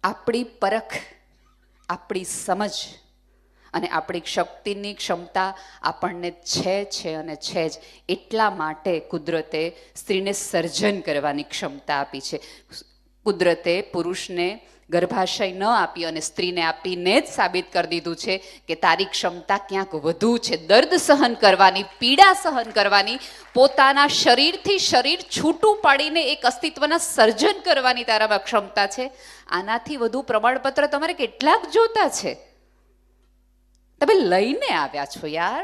આપણી પરખ, આપણી સમજ અને આપણી શક્તિની ક્ષમતા આપણને છે અને છે જ. એટલા માટે કુદરતે સ્ત્રીને સર્જન કરવાની ક્ષમતા આપી છે. કુદરતે પુરુષને ગર્ભાશય ન આપી અને સ્ત્રીને આપીને જ સાબિત કરી દીધું છે કે તારી ક્ષમતા ક્યાંક વધુ છે. દર્દ સહન કરવાની, પીડા સહન કરવાની, પોતાના શરીરથી શરીર છૂટું પાડીને એક અસ્તિત્વના સર્જન કરવાની તારામાં ક્ષમતા છે. આનાથી વધુ પ્રમાણપત્ર તમારે કેટલાક જોતા છે? તમે લઈને આવ્યા છો યાર.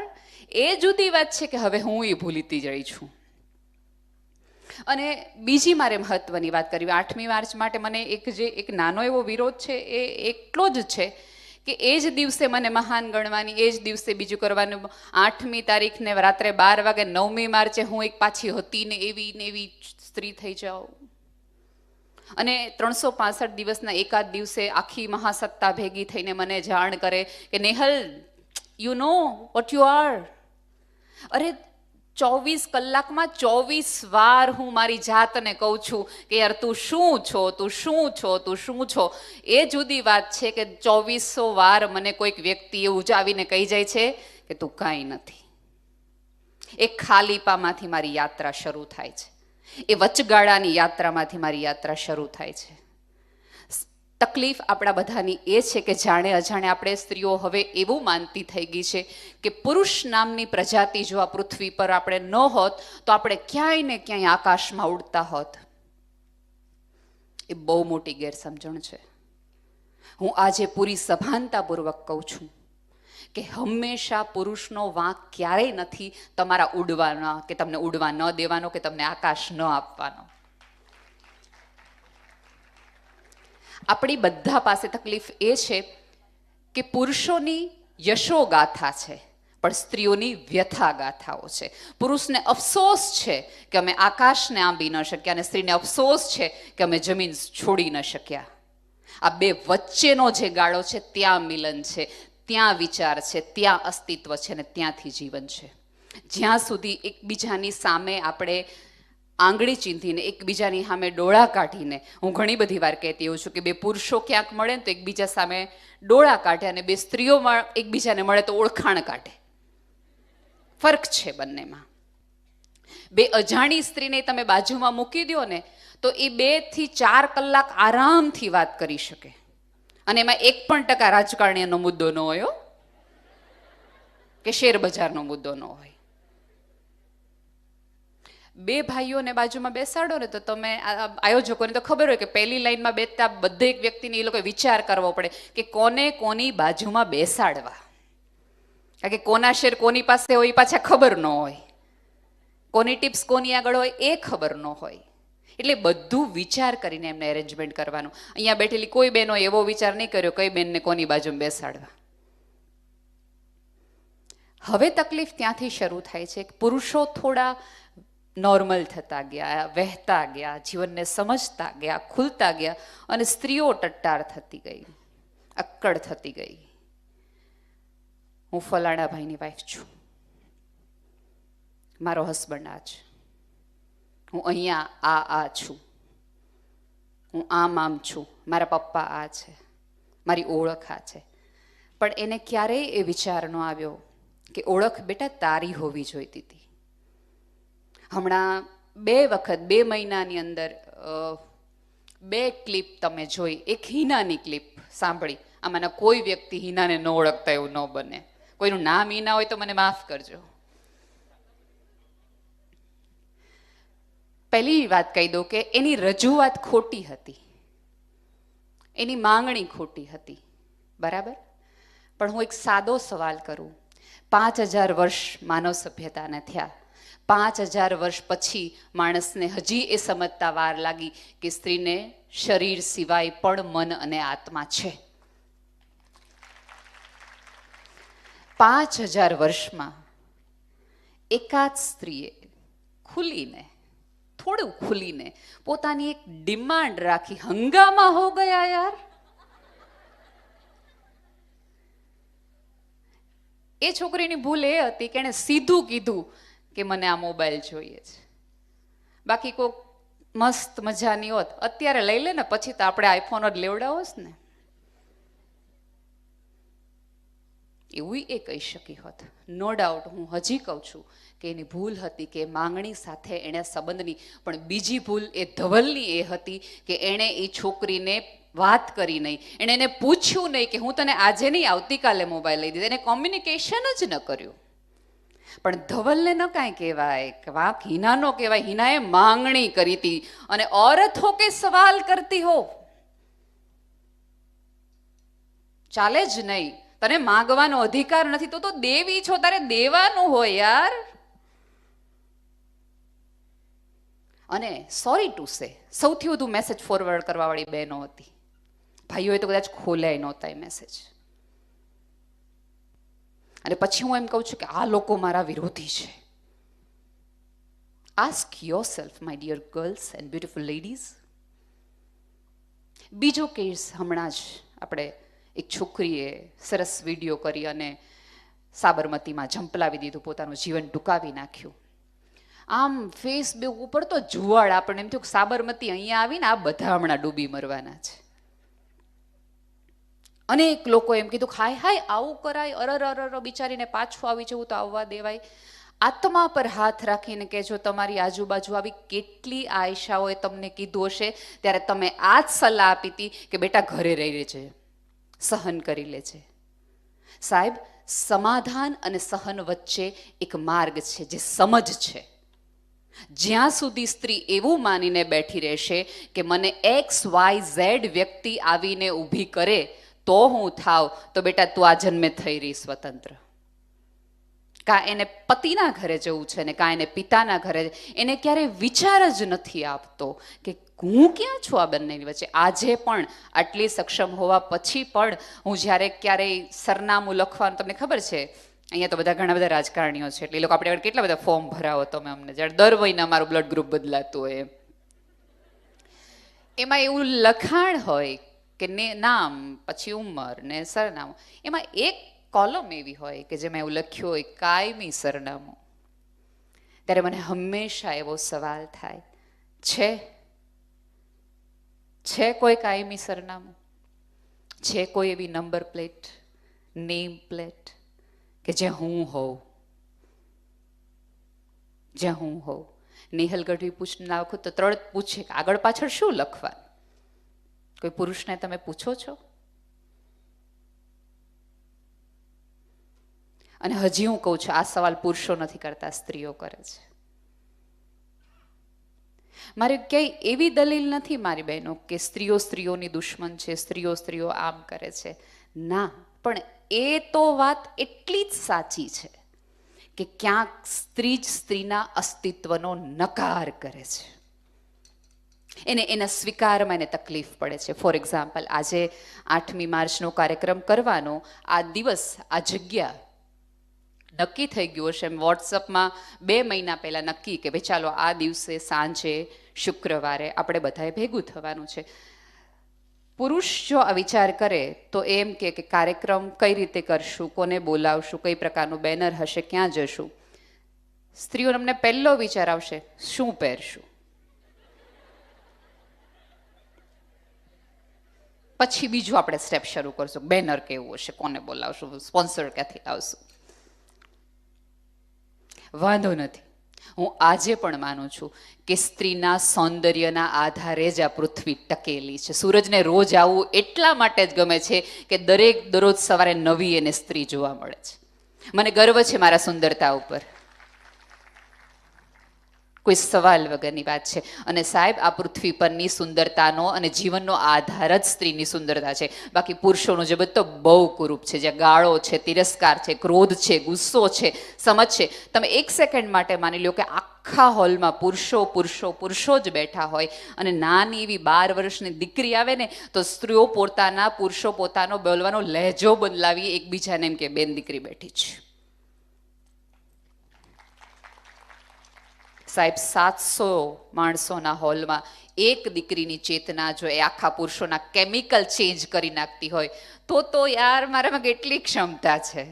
એ જુદી વાત છે કે હવે હું એ ભૂલીતી જ રહી છું. અને બીજી મારે મહત્વની વાત કરવી, 8મી માર્ચ માટે મને એક નાનો એવો વિરોધ છે, એ એટલો જ છે કે એ જ દિવસે મને મહાન ગણવાની, એ જ દિવસે બીજું કરવાનું. 8મી તારીખને રાત્રે 12 વાગે 9મી માર્ચે હું એક પાછી હતી ને એવી સ્ત્રી થઈ જાઉં. અને 365 દિવસના એકાદ દિવસે આખી મહાસત્તા ભેગી થઈને મને જાણ કરે કે Nehal, you know what you are. અરે 24 કલાકમાં 24 વાર હું મારી જાતને કહું છું કે યાર તું શું છો, તું શું છો, તું શું છો. એ જુદી વાત છે કે 2400 વાર મને કોઈક વ્યક્તિ એવું આવીને કહી જાય છે કે તું કાંઈ નથી. એ ખાલીપામાંથી મારી યાત્રા શરૂ થાય છે. એ વચગાળાની યાત્રામાંથી મારી યાત્રા શરૂ થાય છે. તકલીફ આપણા બધાની એ છે કે જાણે અજાણે આપણે સ્ત્રીઓ હવે એવું માનતી થઈ ગઈ છે કે પુરુષ નામની પ્રજાતિ જો આ પૃથ્વી પર આપણે ન હોત તો આપણે ક્યાંય ને ક્યાંય આકાશમાં ઉડતા હોત. એ બહુ મોટી ગેરસમજણ છે. હું આજે પૂરી સભાનતાપૂર્વક કહું છું કે હંમેશા પુરુષનો વાંક ક્યારેય નથી તમારા ઉડવાનો, કે તમને ઉડવા ન દેવાનો, કે તમને આકાશ ન આપવાનો. આપણી બધા પાસે તકલીફ એ છે કે પુરુષોની યશોગાથા છે પણ સ્ત્રીઓની વ્યથા ગાથાઓ છે. પુરુષને અફસોસ છે કે અમે આકાશને આંબી ન શક્યા, અને સ્ત્રીને અફસોસ છે કે અમે જમીન છોડી ન શક્યા. આ બે વચ્ચેનો જે ગાળો છે ત્યાં મિલન છે, ત્યાં વિચાર છે, ત્યાં અસ્તિત્વ છે, અને ત્યાંથી જીવન છે. જ્યાં સુધી એકબીજાની સામે આપણે આંગળી ચીંધીને, એકબીજાની સામે ડોળા કાઢીને, હું ઘણી બધી વાર કહેતી હોઉં છું કે બે પુરુષો ક્યાંક મળે ને તો એકબીજા સામે ડોળા કાઢે, અને બે સ્ત્રીઓમાં એકબીજાને મળે તો ઓળખાણ કાઢે. ફરક છે બંનેમાં. બે અજાણી સ્ત્રીને તમે બાજુમાં મૂકી દો ને તો એ 2 થી 4 કલાક આરામથી વાત કરી શકે, અને એમાં 1% રાજકારણીનો મુદ્દો ન હોય કે શેર બજારનો મુદ્દો ન હોય. બે ભાઈઓને બાજુમાં બેસાડો ને તો તમે આયોજકોને તો ખબર હોય કે પહેલી લાઈનમાં બેસતા દરેક વ્યક્તિને એ લોકો વિચાર કરવો પડે કે કોને કોની બાજુમાં બેસાડવા, કારણ કે કોના શેર કોની પાસે હોય એ પાછા ખબર ન હોય, કોની ટિપ્સ કોની આગળ હોય એ ખબર ન હોય. એટલે બધું વિચાર કરીને એમને એરેન્જમેન્ટ કરવાનું. અહીંયા બેઠેલી કોઈ બહેનો એવો વિચાર નહીં કર્યો કઈ બેનને કોની બાજુમાં બેસાડવા. હવે તકલીફ ત્યાંથી શરૂ થાય છે કે પુરુષો થોડા નોર્મલ થતા ગયા, વહેતા ગયા, જીવનને સમજતા ગયા, ખુલતા ગયા, અને સ્ત્રીઓ ટટ્ટાર થતી ગઈ, અક્કડ થતી ગઈ. હું ફલાણા ભાઈની વાઈફ છું, મારો હસબન્ડ આ છે, હું અહીંયા આ છું, હું આમ છું, મારા પપ્પા આ છે, મારી ઓળખ આ છે. પણ એને ક્યારેય એ વિચાર ન આવ્યો કે ઓળખ બેટા તારી હોવી જોઈતી હતી. હમણાં 2 વખત 2 મહિનાની અંદર 2 ક્લિપ તમે જોઈ. એક હિનાની ક્લિપ સાંભળી. આમાંના કોઈ વ્યક્તિ હિનાને ન ઓળખતા એવું ન બને. કોઈનું નામ હિના હોય તો મને માફ કરજો. પહેલી વાત કહી દઉં કે એની રજૂઆત ખોટી હતી, એની માંગણી ખોટી હતી, બરાબર. પણ હું એક સાદો સવાલ કરું. 5000 વર્ષ માનવ સભ્યતાને થયા. 5000 વર્ષ પછી માણસને હજી એ સમજતા વાર લાગી કે સ્ત્રીને શરીર સિવાય પણ મન અને આત્મા છે. 5000 વર્ષમાં એકાદ સ્ત્રીએ ખુલીને, થોડું ખુલીને પોતાની એક ડિમાન્ડ રાખી. હંગામા હો ગયા યાર. એ છોકરીની ભૂલ એ હતી કે એણે સીધું કીધું કે મને આ મોબાઈલ જોઈએ છે. બાકી કોઈક મસ્ત મજાની હોત, અત્યારે લઈ લે ને, પછી તો આપણે આઈફોન જ લેવડાવો ને, એવું એ કહી શકી હોત. નો ડાઉટ હું હજી કહું છું કે એની ભૂલ હતી કે માંગણી સાથે એણે સંબંધની, પણ બીજી ભૂલ એ ધવલની એ હતી કે એણે એ છોકરીને વાત કરી નહીં, એણે એને પૂછ્યું નહીં કે હું તને આજે નહીં આવતીકાલે મોબાઈલ લઈ દીધો, એને કોમ્યુનિકેશન જ ન કર્યું. પણ ધવલને ન કાંઈ કહેવાય, વાંક હિના નો કહેવાય, હિનાએ માંગણી કરી હતી. અને औरत हो के सवाल करती हो, ચાલે જ નહીં. તને માંગવાનો અધિકાર નથી તો દેવી છો, તારે દેવાનું હોય યાર. અને સોરી ટુ સે, સૌથી વધુ મેસેજ ફોરવર્ડ કરવા વાળી બહેનો હતી. ભાઈઓએ તો કદાચ ખોલ્યા નહોતા એ મેસેજ. અને પછી હું એમ કહું છું કે આ લોકો મારા વિરોધી છે. Ask yourself my dear girls and beautiful ladies. બીજો કેસ હમણાં જ આપણે એક છોકરીએ સરસ વિડીયો કરી અને સાબરમતીમાં ઝંપલાવી દીધું, પોતાનું જીવન ટૂંકાવી નાખ્યું. આમ ફેસબુક ઉપર તો જુવાળ, આપણને એમ થયું સાબરમતી અહીંયા આવીને આ બધા હમણાં ડૂબી મરવાના છે. અનેક લોકો એમ કીધું હાય હાય આવું કરાય, અરર બિચારીને પાછું આવી જવું તો આવવા દેવાય. આત્મા પર હાથ રાખીને કહેજો, તમારી આજુબાજુ આવી કેટલી આયશાઓએ તમને કીધું હશે ત્યારે તમે આ જ સલાહ આપી હતી કે બેટા ઘરે રહી રહેજે, સહન કરી લેજે. સાહેબ, સમાધાન અને સહન વચ્ચે એક માર્ગ છે જે સમજ છે. જ્યાં સુધી સ્ત્રી એવું માનીને બેઠી રહેશે કે મને XYZ વ્યક્તિ આવીને ઊભી કરે તો હું થાવ, તો બેટા તું આ જન્મે થઈ રહી સ્વતંત્ર. કાં એને પતિના ઘરે જવું છે ને કાં એને પિતાના ઘરે, એને ક્યારેય વિચાર જ નથી આપતો કે હું ક્યાં છું આ બંનેની વચ્ચે. આજે પણ આટલી સક્ષમ હોવા પછી પણ હું જ્યારે ક્યારેય સરનામું લખવાનું, તમને ખબર છે અહીંયા તો બધા ઘણા બધા રાજકારણીઓ છે એટલે એ લોકો આપણે કેટલા બધા ફોર્મ ભરાવો તમે અમને, જ્યારે દર મહિને અમારું બ્લડ ગ્રુપ બદલાતું હોય એમાં એવું લખાણ હોય કે નામ પછી ઉંમર ને સરનામું, એમાં એક કોલમ એવી હોય કે જેમાં એવું લખ્યું હોય કાયમી સરનામું. ત્યારે મને હંમેશા એવો સવાલ થાય, છે કોઈ કાયમી સરનામું? છે કોઈ એવી નંબર પ્લેટ, નેમ પ્લેટ કે જે હું હોઉં? નેહલ ગઢવી પૂછને નાખું તો તરત પૂછે કે આગળ પાછળ શું લખવાનું? કોઈ પુરુષને તમે પૂછો છો? અને હજી હું કહું છું, આ સવાલ પુરુષો નથી કરતા, સ્ત્રીઓ કરે છે. મારે ક્યાંય એવી દલીલ નથી મારી બહેનો કે સ્ત્રીઓની દુશ્મન છે, સ્ત્રીઓ આમ કરે છે, ના. પણ એ તો વાત એટલી જ સાચી છે કે ક્યાંક સ્ત્રી જ સ્ત્રીના અસ્તિત્વનો નકાર કરે છે. એના સ્વીકારમાં એને તકલીફ પડે છે. ફોર એક્ઝામ્પલ, આજે 8મી માર્ચનો કાર્યક્રમ કરવાનો આ દિવસ, આ જગ્યા નક્કી થઈ ગયું હશે એમ વોટ્સઅપમાં 2 મહિના પહેલાં નક્કી કે ભાઈ ચાલો આ દિવસે સાંજે શુક્રવારે આપણે બધાએ ભેગું થવાનું છે. પુરુષ જો આ વિચાર કરે તો એમ કે કાર્યક્રમ કઈ રીતે કરશું, કોને બોલાવશું, કઈ પ્રકારનું બેનર હશે, ક્યાં જશું. સ્ત્રીઓને અમને પહેલો વિચાર આવશે શું પહેરશું, પછી બીજું આપણે સ્ટેપ શરૂ કરશું, બેનર કેવું હશે, કોને બોલાવશું, સ્પોન્સર ક્યાંથી લાવશું. વાંધો નથી, હું આજે પણ માનું છું કે સ્ત્રીના સૌંદર્યના આધારે જ આ પૃથ્વી ટકેલી છે. સૂરજને રોજ આવવું એટલા માટે જ ગમે છે કે દરરોજ સવારે નવી એને સ્ત્રી જોવા મળે છે. મને ગર્વ છે મારા સુંદરતા ઉપર, કોઈ સવાલ વગરની વાત છે. અને સાહેબ, આ પૃથ્વી પરની સુંદરતાનો અને જીવનનો આધાર જ સ્ત્રીની સુંદરતા છે. બાકી પુરુષોનું જગત તો બહુ કુરૂપ છે, જ્યાં ગાળો છે, તિરસ્કાર છે, ક્રોધ છે, ગુસ્સો છે, સમજ છે. તમે એક સેકન્ડ માટે માની લો કે આખા હોલમાં પુરુષો જ બેઠા હોય અને નાની એવી 12 વર્ષની દીકરી આવે ને તો સ્ત્રીઓ પુરુષો પોતાનો બોલવાનો લહેજો બદલાવી એકબીજાને એમ કે બેન દીકરી બેઠી છે. સાહેબ, 700 માણસોના હોલમાં એક દીકરીની ચેતના જો એ આખા પુરુષોના કેમિકલ ચેન્જ કરી નાખતી હોય તો યાર મારામાં કેટલી ક્ષમતા છે.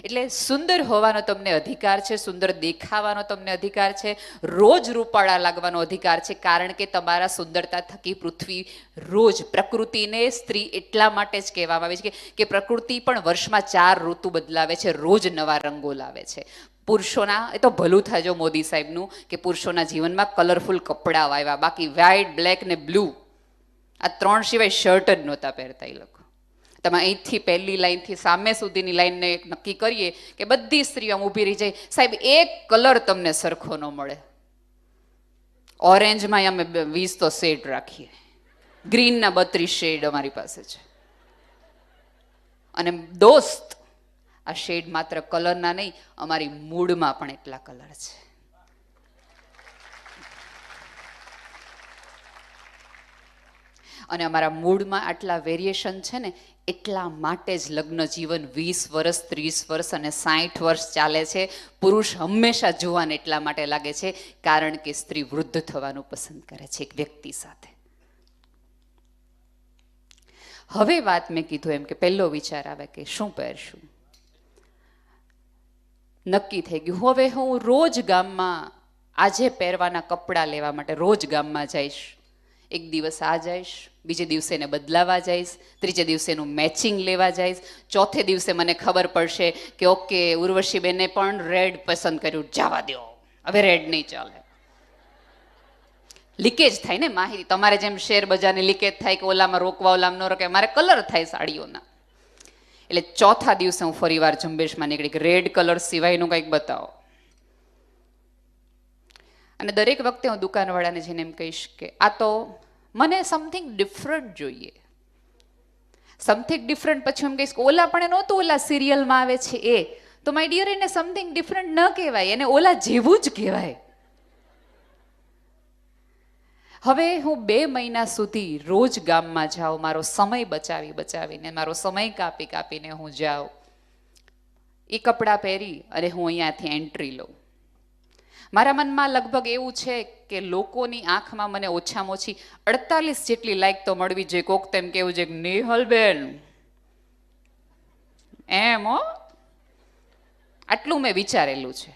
એટલે સુંદર હોવાનો તમને અધિકાર છે, સુંદર દેખાવાનો તમને અધિકાર છે, રોજ રૂપાળા લાગવાનો અધિકાર છે, કારણ કે તમારા સુંદરતા થકી પૃથ્વી રોજ, પ્રકૃતિને સ્ત્રી એટલા માટે જ કહેવામાં આવે છે કે પ્રકૃતિ પણ વર્ષમાં 4 ઋતુ બદલાવે છે, રોજ નવા રંગો લાવે છે. પુરુષોના, એ તો ભલું થાય જો મોદી સાહેબનું કે પુરુષોના જીવનમાં કલરફુલ કપડાં આવ્યા, બાકી વ્હાઇટ, બ્લેક ને બ્લુ આ 3 સિવાય શર્ટ જ નહોતા પહેરતા એ લોકો. તમે અહીંથી પહેલી લાઈનથી સામે સુધીની લાઈનને નક્કી કરીએ કે બધી સ્ત્રીઓ આમ ઊભી રહી જાય, સાહેબ એક કલર તમને સરખો ન મળે. ઓરેન્જમાં અમે 20 તો શેડ રાખીએ, ગ્રીનના 32 શેડ અમારી પાસે છે. અને દોસ્ત, આ શેડ માત્ર કલરના નહીં, અમારી મૂડમાં પણ એટલા કલર છે. અને અમારા મૂડમાં આટલા વેરિએશન છે ને, એટલા માટે જ લગ્ન જીવન 20 વર્ષ, 30 વર્ષ અને 60 વર્ષ ચાલે છે. પુરુષ હંમેશા જુવાન એટલા માટે લાગે છે કારણ કે સ્ત્રી વૃદ્ધ થવાનું પસંદ કરે છે એક વ્યક્તિ સાથે. હવે વાત મેં કીધું એમ કે પહેલો વિચાર આવે કે શું પહેરશું. નક્કી થઈ ગયું, હવે હું રોજ ગામમાં આજે પહેરવાના કપડાં લેવા માટે રોજ ગામમાં જઈશ. એક દિવસ આ જઈશ, બીજે દિવસે એને બદલાવા જઈશ, ત્રીજે દિવસે એનું મેચિંગ લેવા જઈશ, ચોથે દિવસે મને ખબર પડશે કે ઓકે ઉર્વશીબેને પણ રેડ પસંદ કર્યું, જવા દો હવે રેડ નહીં ચાલે. લીકેજ થાય ને માહિતી, તમારે જેમ શેર બજારની લીકેજ થાય કે ઓલામાં રોકવા ઓલામાં ન રોકે, મારે કલર થાય સાડીઓના. એટલે ચોથા દિવસે હું ફરી વાર ઝુંબેશમાં નીકળી કે રેડ કલર સિવાયનું કંઈક બતાવો. અને દરેક વખતે હું દુકાનવાળાને જઈને એમ કહીશ કે આ તો મને સમથિંગ ડિફરન્ટ જોઈએ. સમથિંગ ડિફરન્ટ પછી એમ કહીશ કે ઓલા પણ એ નહોતું ઓલા સિરિયલમાં આવે છે એ, તો માય ડિયર એને સમથિંગ ડિફરન્ટ ન કહેવાય, એને ઓલા જેવું જ કહેવાય. હવે હું 2 મહિના સુધી રોજ ગામમાં જાઉં, મારો સમય બચાવીને, મારો સમય કાપીને હું જાઉં, એ કપડાં પહેરી અને હું અહીંયાથી એન્ટ્રી લઉં. મારા મનમાં લગભગ એવું છે કે લોકોની આંખમાં મને ઓછામાં ઓછી 48 જેટલી લાઈક તો મળવી જોઈએ. કોક તેમ કેવું છે કે નેહલબેન એમ હો, આટલું મેં વિચારેલું છે.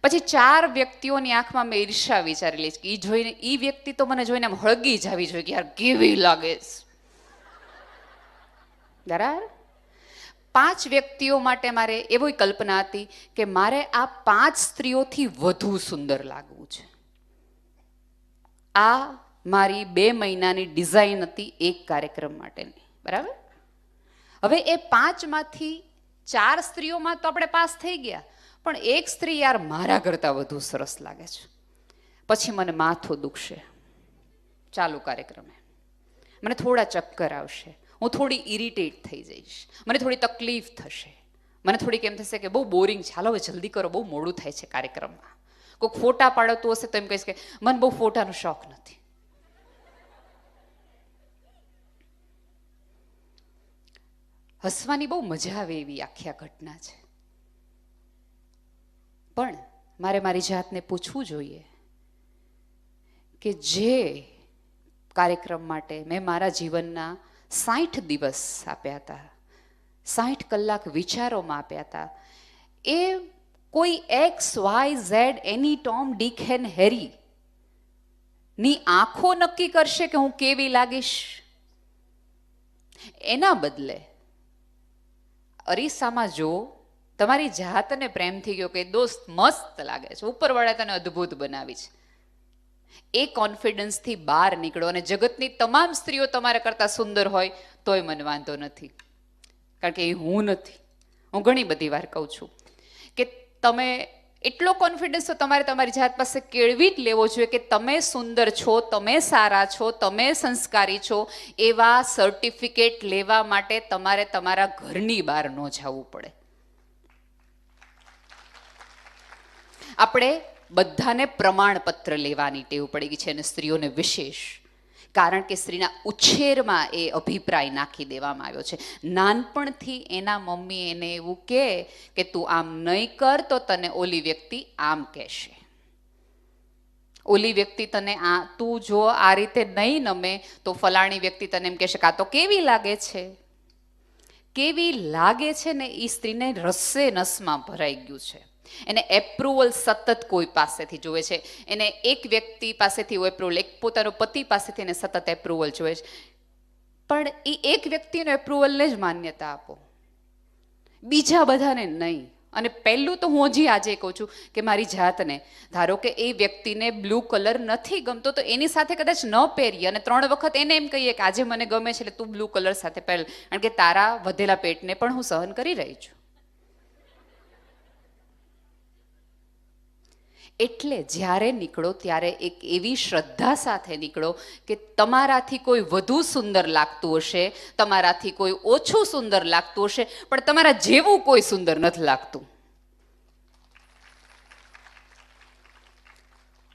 પછી 4 વ્યક્તિઓની આંખમાં મેં ઈર્ષા વિચારેલી છે કે એ જોઈને, એ વ્યક્તિ તો મને જોઈને આમ હળગી જવી જોઈએ કે યાર કેવી લાગે છે. બરાબર. 5 વ્યક્તિઓ માટે મારે એવી કલ્પના હતી કે મારે આ 5 સ્ત્રીઓથી વધુ સુંદર લાગવું છે. આ મારી 2 મહિનાની ડિઝાઇન હતી એક કાર્યક્રમ માટેની. બરાબર. હવે એ 5માંથી 4 સ્ત્રીઓમાં તો આપણે પાસ થઈ ગયા, પણ એક સ્ત્રી યાર મારા કરતાં વધુ સરસ લાગે છે. પછી મને માથું દુખશે ચાલુ કાર્યક્રમે, મને થોડા ચક્કર આવશે, હું થોડી ઇરિટેટ થઈ જઈશ, મને થોડી તકલીફ થશે, મને થોડીક એમ થશે કે બહુ બોરિંગ છે, હાલો હવે જલ્દી કરો, બહુ મોડું થાય છે કાર્યક્રમમાં. કોઈક ફોટા પાડતું હશે તો એમ કહીશ કે મને બહુ ફોટાનો શોખ નથી. હસવાની બહુ મજા આવે એવી આખી આ ઘટના છે. પણ મારે મારી જાતને પૂછવું જોઈએ કે જે કાર્યક્રમ માટે મેં મારા જીવનના 60 દિવસ આપ્યા હતા, 60 કલાક વિચારોમાં આપ્યા હતા, એ કોઈ XYZ એની ટોમ ડીક એન્ડ હેરી ની આંખો નક્કી કરશે કે હું કેવી લાગીશ? એના બદલે અરીસામાં જો તમારી જાતને પ્રેમથી કહો કે દોસ્ત મસ્ત લાગે છે, ઉપરવાળા તને અદ્ભુત બનાવી છે, એ કોન્ફિડન્સથી બહાર નીકળો. અને જગતની તમામ સ્ત્રીઓ તમારા કરતાં સુંદર હોય તોય મને વાંધો નથી, કારણ કે એ હું નથી. હું ઘણી બધી વાર કહું છું કે તમે એટલો કોન્ફિડન્સ તો તમારે તમારી જાત પાસે કેળવી જ લેવો જોઈએ કે તમે સુંદર છો, તમે સારા છો, તમે સંસ્કારી છો, એવા સર્ટિફિકેટ લેવા માટે તમારે તમારા ઘરની બહાર ન જવું પડે. આપણે બધાને પ્રમાણપત્ર લેવાની ટેવ પડી ગઈ છે, અને સ્ત્રીઓને વિશેષ, કારણ કે સ્ત્રીના ઉછેરમાં એ અભિપ્રાય નાખી દેવામાં આવ્યો છે. નાનપણથી એના મમ્મી એને એવું કહે કે તું આમ નહીં કર તો તને ઓલી વ્યક્તિ આમ કહેશે, ઓલી વ્યક્તિ તને આ, તું જો આ રીતે નહીં નમે તો ફલાણી વ્યક્તિ તને એમ કહેશે કે આ તો કેવી લાગે છે. કેવી લાગે છે ને એ સ્ત્રીને રસે નસમાં ભરાઈ ગયું છે. એને એપ્રુવલ સતત કોઈ પાસેથી જોવે છે. એને એક વ્યક્તિ પાસેથી એપ્રુવલ, એક પોતાનો પતિ પાસેથી એને સતત એપ્રુવલ જોવે છે. પણ એ એક વ્યક્તિનો એપ્રુવલને જ માન્યતા આપો, બીજા બધાને નહીં. અને પહેલું તો હું હજી આજે કહું છું કે મારી જાતને, ધારો કે એ વ્યક્તિને બ્લુ કલર નથી ગમતો તો એની સાથે કદાચ ન પહેરીએ અને 3 વખત એને એમ કહીએ કે આજે મને ગમે છે એટલે તું બ્લુ કલર સાથે પહેર, કારણ કે તારા વધેલા પેટને પણ હું સહન કરી રહી છું. એટલે જ્યારે નીકળો ત્યારે એક એવી શ્રદ્ધા સાથે નીકળો કે તમારાથી કોઈ વધુ સુંદર લાગતું હશે, તમારાથી કોઈ ઓછું સુંદર લાગતું હશે, પણ તમારા જેવું કોઈ સુંદર નથી લાગતું.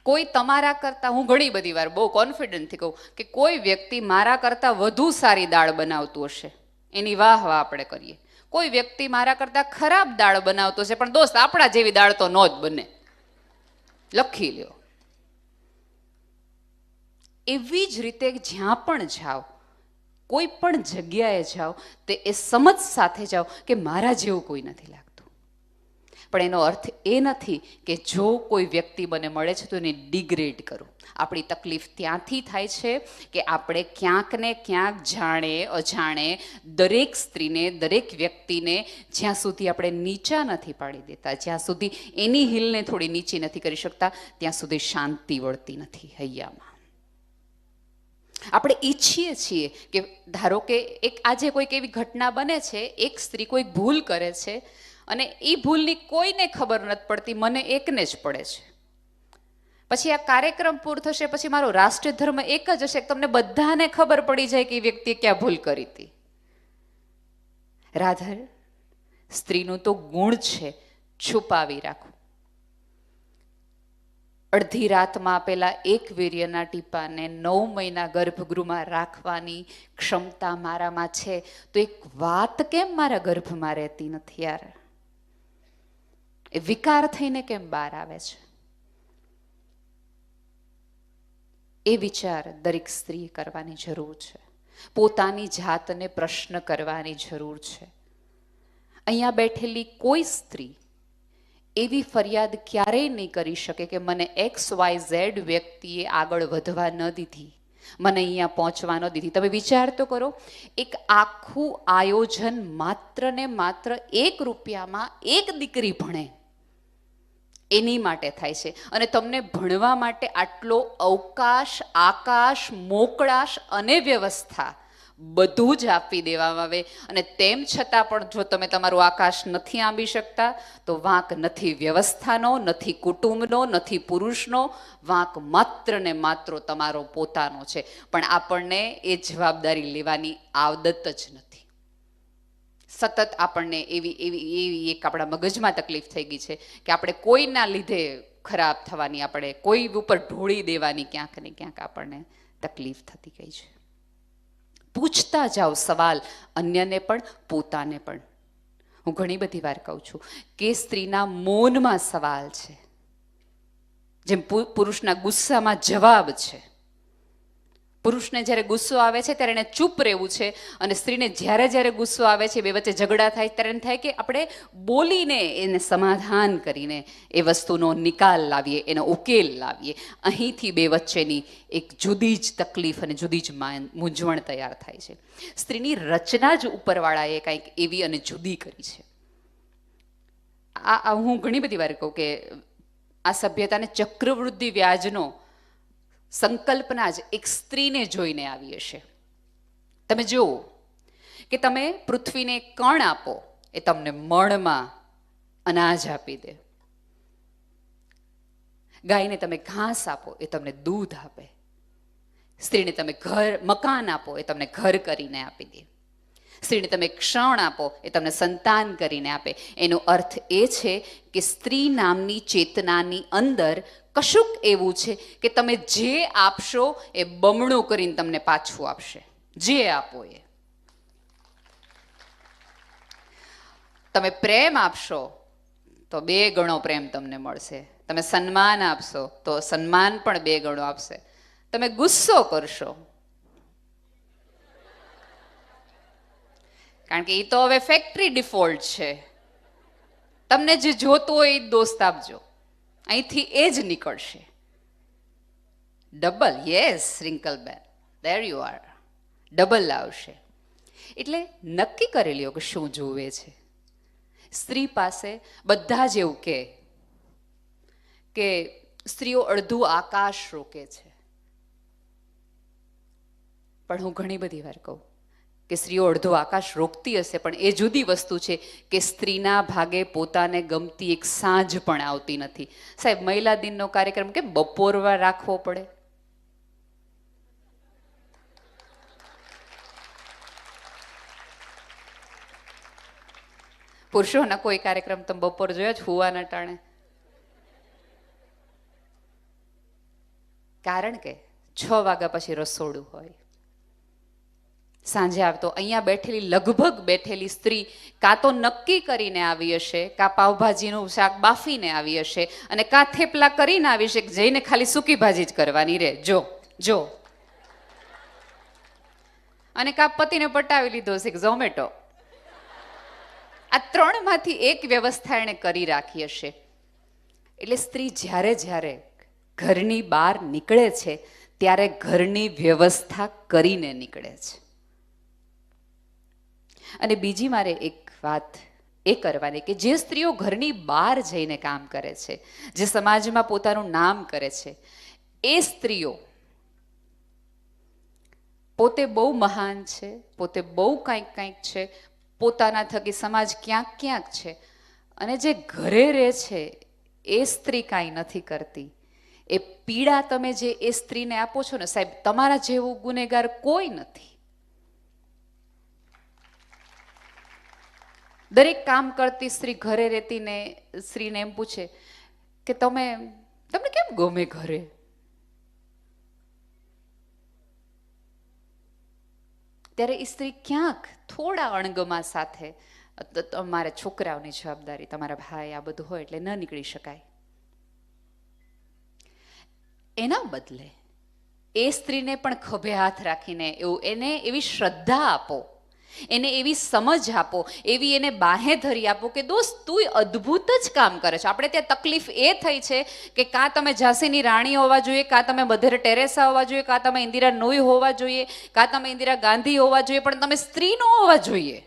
કોઈ તમારા કરતાં, હું ઘણી બધી વાર બહુ કોન્ફિડન્ટથી કહું કે કોઈ વ્યક્તિ મારા કરતાં વધુ સારી દાળ બનાવતું હશે, એની વાહ વાહ આપણે કરીએ. કોઈ વ્યક્તિ મારા કરતાં ખરાબ દાળ બનાવતો હશે, પણ દોસ્ત આપણા જેવી દાળ તો ન જ બને, લખી લ્યો. એવી જ રીતે જ્યાં પણ જાઓ, કોઈ પણ જગ્યાએ જાઓ, તે એ સમજ સાથે જાઓ કે મારા જેવું કોઈ નથી લાગતું. પણ એનો અર્થ એ નથી કે જો કોઈ વ્યક્તિ મને મળે છે તો એને ડિગ્રેડ કરું. આપણી તકલીફ ત્યાંથી થાય છે કે આપણે ક્યાંક ને ક્યાંક જાણે અજાણે દરેક સ્ત્રીને, દરેક વ્યક્તિને જ્યાં સુધી આપણે નીચા નથી પાડી દેતા, જ્યાં સુધી એની હિલને થોડી નીચી નથી કરી શકતા, ત્યાં સુધી શાંતિ વળતી નથી હૈયામાં. આપણે ઈચ્છીએ છીએ કે ધારો કે એક આજે કોઈક એવી ઘટના બને છે, એક સ્ત્રી કોઈક ભૂલ કરે છે અને એ ભૂલની કોઈને ખબર નથી પડતી, મને એકને જ પડે છે. પછી આ કાર્યક્રમ પૂરો થશે પછી મારો રાષ્ટ્રીય ધર્મ એક જ હશે, તમને બધાને ખબર પડી જાય કે એ વ્યક્તિએ ક્યાં ભૂલ કરી હતી. રાધર, સ્ત્રીનું તો ગુણ છે છુપાવી રાખવું. અડધી રાતમાં આપેલા એક વીર્યના ટીપાને 9 મહિના ગર્ભગૃહમાં રાખવાની ક્ષમતા મારામાં છે, તો એક વાત કેમ મારા ગર્ભમાં રહેતી નથી યાર? એ વિકાર થઈને કેમ બહાર આવે છે? એ વિચાર દરેક સ્ત્રીએ કરવાની જરૂર છે. પોતાની જાતને પ્રશ્ન કરવાની જરૂર છે. અહીંયા બેઠેલી કોઈ સ્ત્રી એવી ફરિયાદ ક્યારેય નહીં કરી શકે કે મને XYZ વ્યક્તિએ આગળ વધવા ન દીધી, મને અહીંયા પહોંચવા ન દીધી. તમે વિચાર તો કરો, એક આખું આયોજન માત્ર ને માત્ર 1 રૂપિયામાં એક દીકરી ભણે એની માટે થાય છે. અને તમને ભણવા માટે આટલો અવકાશ, આકાશ, મોકળાશ અને વ્યવસ્થા બધું જ આપી દેવામાં આવે, અને તેમ છતાં પણ જો તમે તમારું આકાશ નથી આંબી શકતા તો વાંક નથી વ્યવસ્થાનો, નથી કુટુંબનો, નથી પુરુષનો, વાંક માત્ર ને માત્ર તમારો પોતાનો છે. પણ આપણને એ જવાબદારી લેવાની આદત જ નથી. સતત આપણને એવી એક આપણા મગજમાં તકલીફ થઈ ગઈ છે કે આપણે કોઈના લીધે ખરાબ થવાની, આપણે કોઈ ઉપર ઢોળી દેવાની ક્યાંક ને ક્યાંક આપણને તકલીફ થતી ગઈ છે. પૂછતા જાઓ સવાલ, અન્યને પણ પોતાને પણ. હું ઘણી બધી વાર કહું છું કે સ્ત્રીના મૌનમાં સવાલ છે, જેમ પુરુષના ગુસ્સામાં જવાબ છે. પુરુષને જ્યારે ગુસ્સો આવે છે ત્યારે એને ચૂપ રહેવું છે, અને સ્ત્રીને જ્યારે જ્યારે ગુસ્સો આવે છે, બે વચ્ચે ઝઘડા થાય ત્યારે એમ થાય કે આપણે બોલીને એને સમાધાન કરીને એ વસ્તુનો નિકાલ લાવીએ, એનો ઉકેલ લાવીએ. અહીંથી બે વચ્ચેની એક જુદી જ તકલીફ અને જુદી જ મૂંઝવણ તૈયાર થાય છે. સ્ત્રીની રચના જ ઉપરવાળાએ કંઈક એવી અને જુદી કરી છે. હું ઘણી બધી વાર કહું કે આ સભ્યતાને ચક્રવૃદ્ધિ વ્યાજનો સંકલ્પના જ એક સ્ત્રીને જોઈને આવી હશે. તમે જુઓ કે તમે પૃથ્વીને કણ આપો, એ તમને મણમાં અનાજ આપી દે. ગાયને તમે ઘાસ આપો, એ તમને દૂધ આપે. સ્ત્રીને તમે મકાન આપો, એ તમને ઘર કરીને આપી દે. સ્ત્રીને તમે ક્ષણ આપો, એ તમને સંતાન કરીને આપે. એનો અર્થ એ છે કે સ્ત્રી નામની ચેતનાની અંદર કશુંક એવું છે કે તમે જે આપશો એ બમણું કરીને તમને પાછું આપશે. જે આપો એ. તમે પ્રેમ આપશો તો 2 ગણો પ્રેમ તમને મળશે. તમે સન્માન આપશો તો સન્માન પણ 2 ગણો આપશે. તમે ગુસ્સો કરશો, કારણ કે એ તો હવે ફેક્ટરી ડિફોલ્ટ છે. તમને જે જોતું હોય એ દોસ્ત આપજો, અહીંથી એ જ નીકળશે. Double, yes રિંકલબેન, there you are, double આવશે. એટલે નક્કી કરી લ્યો કે શું જોવે છે. સ્ત્રી પાસે બધા જ એવું કે સ્ત્રીઓ અડધું આકાશ રોકે છે. પણ હું ઘણી બધી વાર કહું કે સ્ત્રીઓ અડધો આકાશ રોકતી હશે, પણ એ જુદી વસ્તુ છે કે સ્ત્રીના ભાગે પોતાને ગમતી એક સાંજ પણ આવતી નથી. સાહેબ, મહિલા દિનનો કાર્યક્રમ કેમ બપોરવા રાખવો પડે? પુરુષોના કોઈ કાર્યક્રમ તમે બપોર જોયા જ હુવાના ટાણે? કારણ કે 6 વાગ્યા પછી રસોડું હોય. સાંજે આવતો અહીંયા બેઠેલી લગભગ બેઠેલી સ્ત્રી કાં તો નક્કી કરીને આવી હશે, કાં પાવભાજીનું શાક બાફીને આવી હશે, અને કાં થેપલા કરીને આવી હશે, જઈને ખાલી સૂકી ભાજી જ કરવાની રહે. જો અને કાં પતિને પટાવી લીધો છે ઝોમેટો. આ 3માંથી એક વ્યવસ્થા એણે કરી રાખી હશે. એટલે સ્ત્રી જ્યારે ઘરની બહાર નીકળે છે ત્યારે ઘરની વ્યવસ્થા કરીને નીકળે છે. અને બીજી મારે એક વાત એ કરવાની કે જે સ્ત્રીઓ ઘરની બહાર જઈને કામ કરે છે, જે સમાજમાં પોતાનું નામ કરે છે, એ સ્ત્રીઓ પોતે બહુ મહાન છે, પોતે બહુ કંઈક છે, પોતાના થકી સમાજ ક્યાંક છે, અને જે ઘરે રહે છે એ સ્ત્રી કાંઈ નથી કરતી. એ પીડા તમે જે એ સ્ત્રીને આપો છો ને સાહેબ, તમારા જેવું ગુનેગાર કોઈ નથી. દરેક કામ કરતી સ્ત્રી ઘરે રહેતી ને સ્ત્રીને એમ પૂછે કે તમને કેમ ગમે ઘરે? ત્યારે એ સ્ત્રી ક્યાંક થોડા અણગમા સાથે, તમારા છોકરાઓની જવાબદારી, તમારા ભાઈ, આ બધું હોય એટલે ન નીકળી શકાય. એના બદલે એ સ્ત્રીને પણ ખભે હાથ રાખીને એને એવી શ્રદ્ધા આપો, એને એવી સમજ આપો, એવી એને બાહેધરી આપો કે દોસ્ત તું અદ્ભુત જ કામ કરે છે. આપણે ત્યાં તકલીફ એ થઈ છે કે કાં તમે ઝાંસીની રાણી હોવા જોઈએ, કાં તમે મધર ટેરેસા હોવા જોઈએ, કાં તમે ઇન્દિરા નોઈ હોવા જોઈએ, કાં તમે ઇન્દિરા ગાંધી હોવા જોઈએ, પણ તમે સ્ત્રી ન હોવા જોઈએ.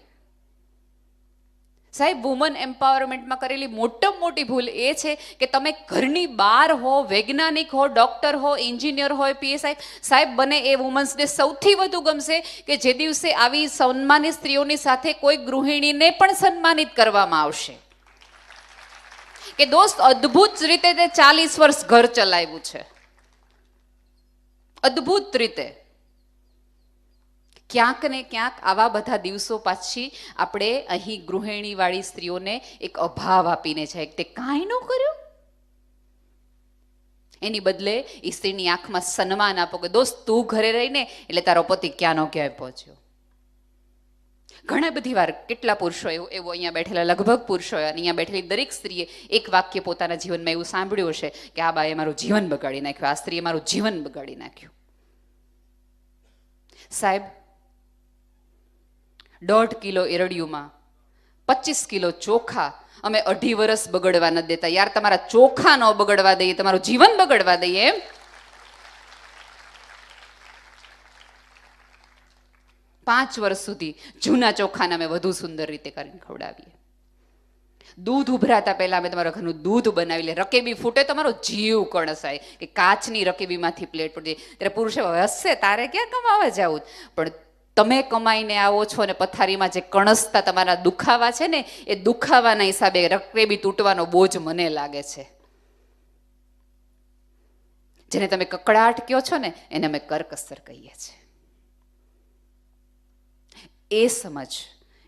સાહેબ, વુમન એમ્પાવરમેન્ટમાં કરેલી મોટામાં મોટી ભૂલ એ છે કે તમે ઘરની બહાર હો, વૈજ્ઞાનિક હો, ડૉક્ટર હો, એન્જિનિયર હોય, પીએસઆઈ સાહેબ બને એ વુમન્સને સૌથી વધુ ગમશે કે જે દિવસે આવી સન્માનિત સ્ત્રીઓની સાથે કોઈ ગૃહિણીને પણ સન્માનિત કરવામાં આવશે કે દોસ્ત અદ્ભુત રીતે તે 40 વર્ષ ઘર ચલાવ્યું છે, અદ્ભુત રીતે. ક્યાંક ને ક્યાંક આવા બધા દિવસો પાછી આપણે અહીં ગૃહિણીવાળી સ્ત્રીઓને એક અભાવ આપીને જાય તે કાંઈ ન કર્યું. એની બદલે એ સ્ત્રીની આંખમાં સન્માન આપો કે દોસ્ત તું ઘરે રહીને એટલે તારો પતિ ક્યાંનો ક્યાંય પહોંચ્યો. ઘણા બધી વાર કેટલા પુરુષો એવું અહીંયા બેઠેલા લગભગ પુરુષો અને અહીંયા બેઠેલી દરેક સ્ત્રીએ એક વાક્ય પોતાના જીવનમાં એવું સાંભળ્યું હશે કે આ બાએ મારું જીવન બગાડી નાખ્યું, આ સ્ત્રીએ મારું જીવન બગાડી નાખ્યું. સાહેબ, 1.5 કિલો એરડિયુંમાં 25 કિલો ચોખા અમે 2.5 વર્ષ બગડવા ન દેતા. યાર, તમારા ચોખા ન બગડવા દઈએ, તમારું જીવન બગડવા દઈએ એમ? પાંચ વર્ષ સુધી જૂના ચોખાને અમે વધુ સુંદર રીતે કરીને ખવડાવીએ. દૂધ ઉભરાતા પહેલા અમે તમારા ઘરનું દૂધ બનાવી લે. રકેબી ફૂટે તમારો જીવ કણસાય કે કાચની રકેબીમાંથી પ્લેટ પડી જાય. ત્યારે પુરુષે હસશે, તારે ક્યાં કમાવા જવું? પણ તમે કમાઈને આવો છો અને પથારીમાં જે કણસતા તમારા દુખાવા છે ને, એ દુખાવાના હિસાબે રકેબી તૂટવાનો બોજ મને લાગે છે. જેને તમે કકડાટ કહો છો ને એને અમે કરકસર કહીએ છીએ. એ સમજ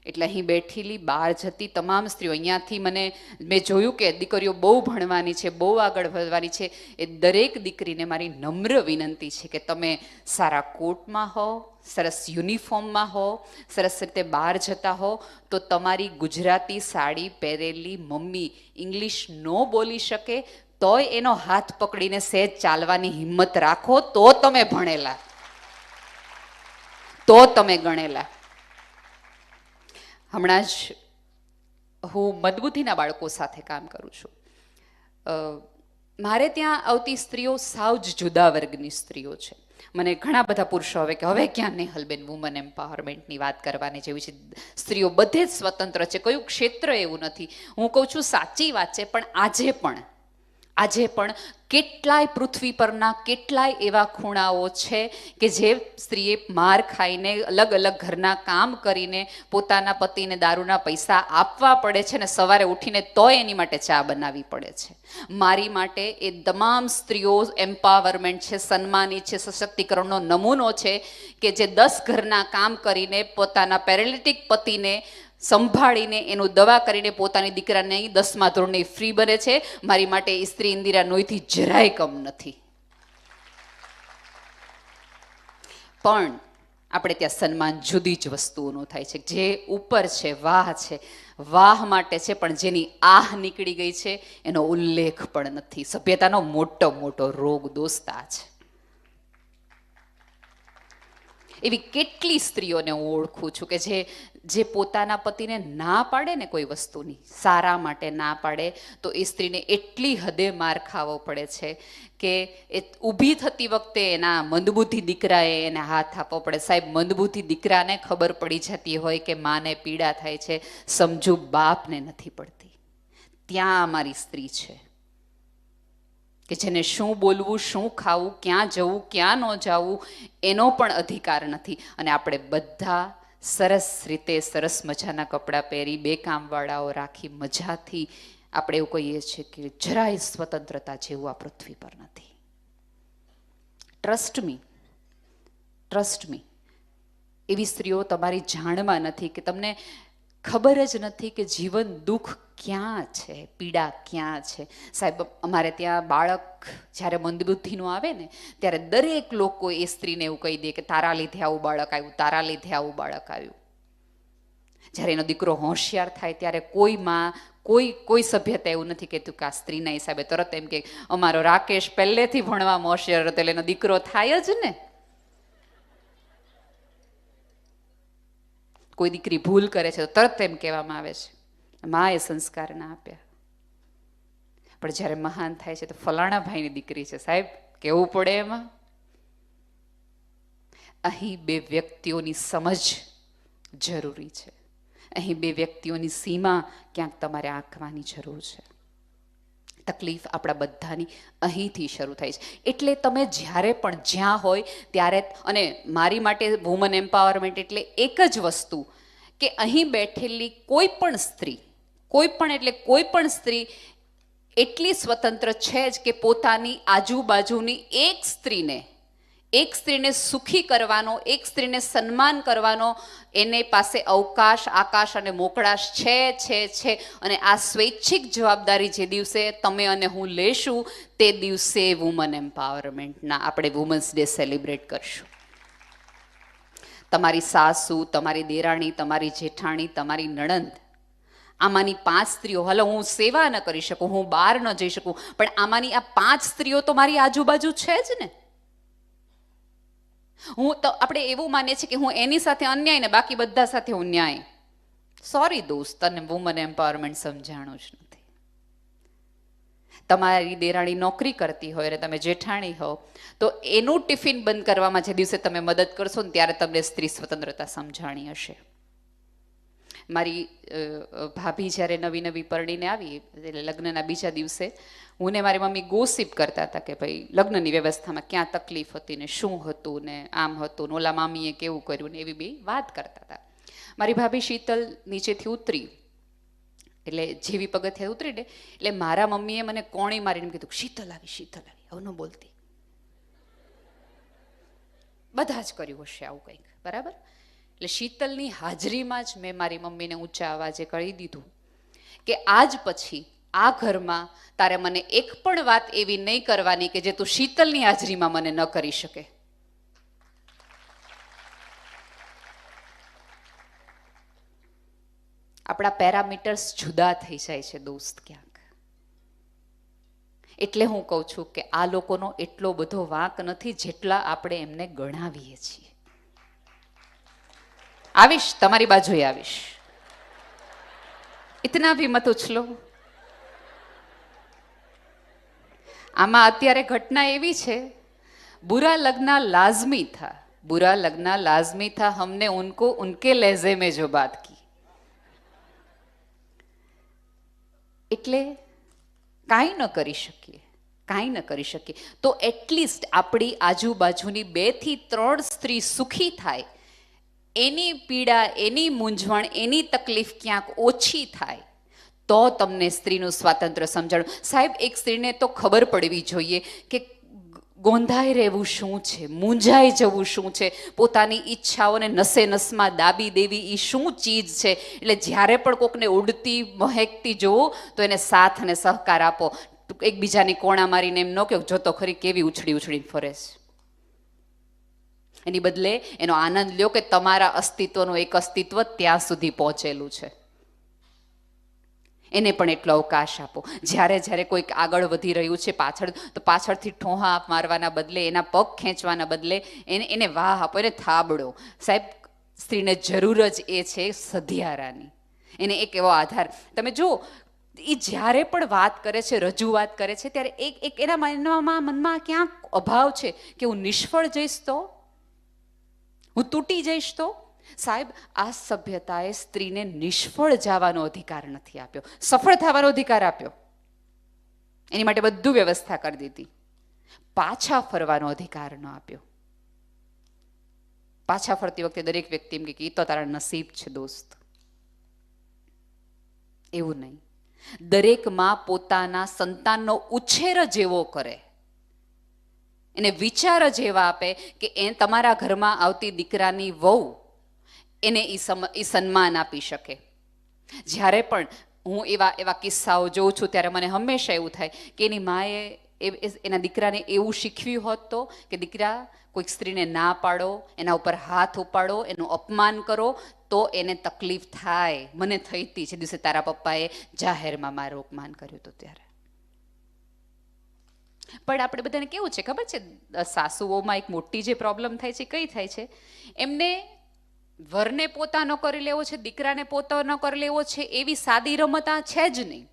એટલે અહીં બેઠેલી બહાર જતી તમામ સ્ત્રીઓ, અહીંયાથી મેં જોયું કે દીકરીઓ બહુ ભણવાની છે, બહુ આગળ વધવાની છે. એ દરેક દીકરીને મારી નમ્ર વિનંતી છે કે તમે સારા કોટમાં હો, સરસ યુનિફોર્મમાં હો, સરસ રીતે બહાર જતા હો તો તમારી ગુજરાતી સાડી પહેરેલી મમ્મી ઇંગ્લિશ ન બોલી શકે તોય એનો હાથ પકડીને સહેજ ચાલવાની હિંમત રાખો તો તમે ભણેલા, તો તમે ગણેલા. હમણાં જ હું મંદબુદ્ધિના બાળકો સાથે કામ કરું છું. મારે ત્યાં આવતી સ્ત્રીઓ સાવ જ જુદા વર્ગની સ્ત્રીઓ છે. મને ઘણા બધા પુરુષો હવે ક્યાં નેહલબેન વુમન એમ્પાવરમેન્ટની વાત કરવાની જેવી છે, સ્ત્રીઓ બધે જ સ્વતંત્ર છે, કયું ક્ષેત્ર એવું નથી. હું કહું છું સાચી વાત છે, પણ આજે પણ કેટલાય પૃથ્વી પરના કેટલાય એવા ખૂણાઓ છે કે જે સ્ત્રીએ માર ખાઈને અલગ અલગ ઘરના કામ કરીને પોતાના પતિને દારૂના પૈસા આપવા પડે છે ને સવારે ઉઠીને તોય એની માટે ચા બનાવવી પડે છે. મારી માટે એ તમામ સ્ત્રીઓ એમ્પાવરમેન્ટ છે, સન્માનિત છે, સશક્તિકરણનો નમૂનો છે કે જે 10 ઘરના કામ કરીને પોતાના પેરાલિટિક પતિને સંભાળીને એનું દવા કરીને પોતાની દીકરાને 10મા ધોરણની ફ્રી બને છે. મારી માટે એ સ્ત્રી ઇન્દિરા નોઈથી જરાય કમ નથી. પણ આપણે ત્યાં સન્માન જુદી જ વસ્તુઓનું થાય છે. જે ઉપર છે, વાહ માટે છે, પણ જેની આહ નીકળી ગઈ છે એનો ઉલ્લેખ પણ નથી. સભ્યતાનો મોટો રોગ દોસ્ત આ છે. એવી કેટલી સ્ત્રીઓને હું ઓળખું છું કે જે પોતાના પતિને ના પાડે ને કોઈ વસ્તુની, સારા માટે ના પાડે, તો એ સ્ત્રીને એટલી હદે માર ખાવો પડે છે કે એ ઊભી થતી વખતે એના મંદબુદ્ધિ દીકરાએ એને હાથ આપવો પડે. સાહેબ, મંદબુદ્ધિ દીકરાને ખબર પડી જતી હોય કે માને પીડા થાય છે, સમજુ બાપને નથી પડતી. ત્યાં અમારી સ્ત્રી છે કે જેને શું બોલવું, શું ખાવું, ક્યાં જવું, ક્યાં ન જવું એનો પણ અધિકાર નથી. અને આપણે બધા સરસ રીતે સરસ મજાના કપડાં પહેરી, 2 કામવાળાઓ રાખી, મજાથી આપણે એવું કહીએ છીએ કે જરાય સ્વતંત્રતા જેવું આ પૃથ્વી પર નથી. ટ્રસ્ટ મી, એવી સ્ત્રીઓ તમારી જાણમાં નથી કે તમને ખબર જ નથી કે જીવન દુઃખ ક્યાં છે, પીડા ક્યાં છે. સાહેબ, અમારે ત્યાં બાળક જ્યારે મંદબુદ્ધિનું આવે ને ત્યારે દરેક લોકો એ સ્ત્રીને એવું કહી દે કે તારા લીધે આવું બાળક આવ્યું, તારા લીધે આવું બાળક આવ્યું. જ્યારે એનો દીકરો હોશિયાર થાય ત્યારે કોઈ સભ્યતા એવું નથી કહેતું કે આ સ્ત્રીના હિસાબે. તરત એમ કે અમારો રાકેશ પહેલેથી ભણવામાં હોશિયાર હતો એટલે એનો દીકરો થાય જ ને. કોઈ દીકરી ભૂલ કરે છે તો તરત એમ કહેવામાં આવે છે માએ સંસ્કાર ના આપ્યા. પણ જ્યારે મહાન થાય છે તો ફલાણા ભાઈની દીકરી છે, સાહેબ કેવું પડે એમાં. અહીં 2 વ્યક્તિઓની સમજ જરૂરી છે. અહીં 2 વ્યક્તિઓની સીમા ક્યાંક તમારે આંકવાની જરૂર છે. તકલીફ આપણા બધાની અહીંથી શરૂ થાય છે. એટલે તમે જ્યારે પણ જ્યાં હોય ત્યારે, અને મારી માટે વુમન એમ્પાવરમેન્ટ એટલે એક જ વસ્તુ કે અહીં બેઠેલી કોઈ પણ સ્ત્રી એટલી સ્વતંત્ર છે જ કે પોતાની આજુબાજુની એક સ્ત્રીને સુખી કરવાનો, એક સ્ત્રીને સન્માન કરવાનો એને પાસે અવકાશ, આકાશ અને મોકળાશ છે. અને આ સ્વૈચ્છિક જવાબદારી જે દિવસે તમે અને હું લેશું તે દિવસે વુમન એમ્પાવરમેન્ટના આપણે વુમન્સ ડે સેલિબ્રેટ કરશું. તમારી સાસુ, તમારી દેરાણી, તમારી જેઠાણી, તમારી નણંદ, આમાંની 5 સ્ત્રીઓ, હાલો હું સેવા ન કરી શકું, હું બહાર ન જઈ શકું, પણ આમાંની આ 5 સ્ત્રીઓ તો મારી આજુબાજુ છે જ ને. આપણે એવું માનીએ છીએ કે હું એની સાથે અન્યાય ને બાકી બધા સાથે હું ન્યાય. સોરી દોસ્ત, તને વુમન એમ્પાવરમેન્ટ સમજાણું જ નથી. તમારી દેરાણી નોકરી કરતી હોય અને તમે જેઠાણી હો તો એનું ટિફિન બંધ કરવામાં જે દિવસે તમે મદદ કરશો ને ત્યારે તમને સ્ત્રી સ્વતંત્રતા સમજાણી હશે. મારી ભાભી જ્યારે નવી પરણીને આવી એટલે લગ્નના બીજા દિવસે હું ને મારી મમ્મી ગોસિપ કરતા હતા કે ભાઈ લગ્નની વ્યવસ્થામાં ક્યાં તકલીફ હતી ને શું હતું ને આમ હતું ને ઓલા મામીએ કેવું કર્યું ને એવી બી વાત કરતા હતા. મારી ભાભી શીતલ નીચેથી ઉતરી એટલે જેવી પગથિયે ઉતરી ને એટલે મારા મમ્મીએ મને કોણી મારીને કીધું શીતલ આવી, હવે ન બોલતી. બધા જ કર્યું હશે આવું કંઈક, બરાબર. એટલે શીતલની હાજરીમાં જ મેં મારી મમ્મીને ઊંચા અવાજે કહી દીધું કે આજ પછી આ ઘરમાં તારે મને એક પણ વાત એવી નહીં કરવાની કે જે તું શીતલની હાજરીમાં મને ન કરી શકે. આપણા પેરામીટર્સ જુદા થઈ જાય છે દોસ્ત ક્યાંક. એટલે હું કહું છું કે આ લોકોનો એટલો બધો વાંક નથી જેટલા આપણે એમને ગણાવીએ છીએ. આવીશ, તમારી બાજુએ આવીશ. इतना भी मत उछलो. આમાં અત્યારે ઘટના એવી છે, बुरा लगना लाजमी था, बुरा लगना लाजमी था, हमने उनको उनके लहजे में जो बात की. એટલે કાંઈ ન કરી શકીએ, કાંઈ ન કરી શકીએ તો એટલીસ્ટ આપણી આજુબાજુની 2 થી 3 સ્ત્રી સુખી થાય, એની પીડા, એની મૂંઝવણ, એની તકલીફ ક્યાંક ઓછી થાય તો તમને સ્ત્રીનું સ્વાતંત્ર્ય સમજાણું. સાહેબ, એક સ્ત્રીને તો ખબર પડવી જોઈએ કે ગોંધાઈ રહેવું શું છે, મૂંઝાઈ જવું શું છે, પોતાની ઈચ્છાઓને નસે નસમાં દાબી દેવી એ શું ચીજ છે. એટલે જ્યારે પણ કોકને ઉડતી મહેકતી જોવો તો એને સાથ અને સહકાર આપો. એકબીજાની કોણા મારીને એમ ન કહો જોતો ખરી કેવી ઉછળી ઉછળીને ફરે છે. એની બદલે એનો આનંદ લ્યો કે તમારા અસ્તિત્વનું એક અસ્તિત્વ ત્યાં સુધી પહોંચેલું છે. એને પણ એટલો અવકાશ આપો. જ્યારે જ્યારે કોઈક આગળ વધી રહ્યું છે પાછળ, તો પાછળથી ઠોહા મારવાના બદલે, એના પગ ખેંચવાના બદલે એને વાહ આપો, એને થાબડો. સાહેબ, સ્ત્રીને જરૂર જ એ છે સધિયારાની, એને એક એવો આધાર. તમે જુઓ, એ જ્યારે પણ વાત કરે છે, રજૂઆત કરે છે, ત્યારે એક એના મનમાં ક્યાંક અભાવ છે કે હું નિષ્ફળ જઈશ તો, હું તૂટી જઈશ તો. સાહેબ, આ સભ્યતાએ સ્ત્રીને નિષ્ફળ જવાનો અધિકાર નથી આપ્યો, સફળ થવાનો અધિકાર આપ્યો. એની માટે બધું વ્યવસ્થા કરી દીધી. પાછા ફરવાનો અધિકાર ન આપ્યો. પાછા ફરતી વખતે દરેક વ્યક્તિ એમ કે એ તો તારા નસીબ છે દોસ્ત. એવું નહીં. દરેક માં પોતાના સંતાનનો ઉછેર જેવો કરે, એને વિચાર જ એવા આપે કે એ તમારા ઘરમાં આવતી દીકરાની વહુ એને એ સન્માન આપી શકે. જ્યારે પણ હું એવા કિસ્સાઓ જોઉં છું ત્યારે મને હંમેશા એવું થાય કે એની માએ એના દીકરાને એવું શીખવ્યું હોત તો કે દીકરા, કોઈક સ્ત્રીને ના પાડો, એના ઉપર હાથ ઉપાડો, એનું અપમાન કરો તો એને તકલીફ થાય. મને થઈ હતી જે દિવસે તારા પપ્પાએ જાહેરમાં મારું અપમાન કર્યું હતું ત્યારે. પણ આપણે બધાને કેવું છે ખબર છે, સાસુઓમાં એક મોટી જે પ્રોબ્લેમ થાય છે કઈ થાય છે, એમને વરને પોતાનો કરી લેવો છે, દીકરાને પોતાનો કરી લેવો છે, એવી સાદી રમત આ છે જ નહીં.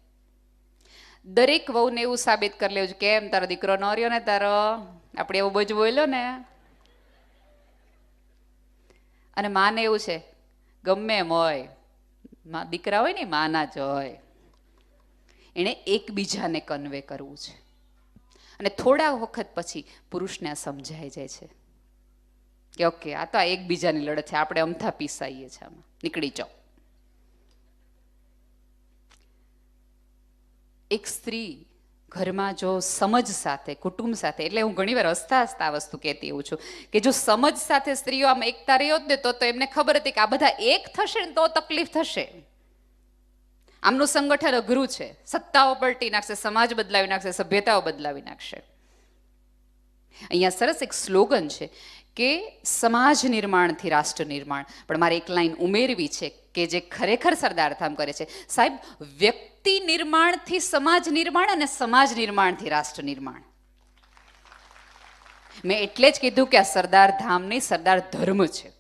દરેક વહુને એવું સાબિત કરી લેવું છે, કેમ તારો દીકરો ન રહ્યો ને, તારો આપણે એવું બધું બોલ્યો ને. અને માને એવું છે ગમે એમ હોય, દીકરા હોય ને માના જ હોય, એણે એકબીજાને કન્વે કરવું છે. અને થોડા વખત પછી પુરુષને આ સમજાઈ જાય છે કે ઓકે, આ તો આ એકબીજાની લડત છે, આપણે અમથા પીસાઈએ છીએ, આમાં નીકળી જાઓ. એક સ્ત્રી ઘરમાં જો સમજ સાથે, કુટુંબ સાથે, એટલે હું ઘણી વાર હસતા હસતા આ વસ્તુ કહેતી એવું છું કે જો સમજ સાથે સ્ત્રીઓ આમ એકતા રહ્યો જ ને તો એમને ખબર હતી કે આ બધા એક થશે ને તો તકલીફ થશે. આમનું સંગઠન અઘરું છે, સત્તાઓ પલટી નાખશે, સમાજ બદલાવી નાખશે, સભ્યતાઓ બદલાવી નાખશે. અહીંયા સરસ એક સ્લોગન છે કે સમાજ નિર્માણથી રાષ્ટ્ર નિર્માણ. પણ મારે એક લાઈન ઉમેરવી છે કે જે ખરેખર સરદાર ધામ કરે છે. સાહેબ, વ્યક્તિ નિર્માણથી સમાજ નિર્માણ અને સમાજ નિર્માણથી રાષ્ટ્ર નિર્માણ. મેં એટલે જ કીધું કે આ સરદાર ધામની સરદાર ધર્મ છે.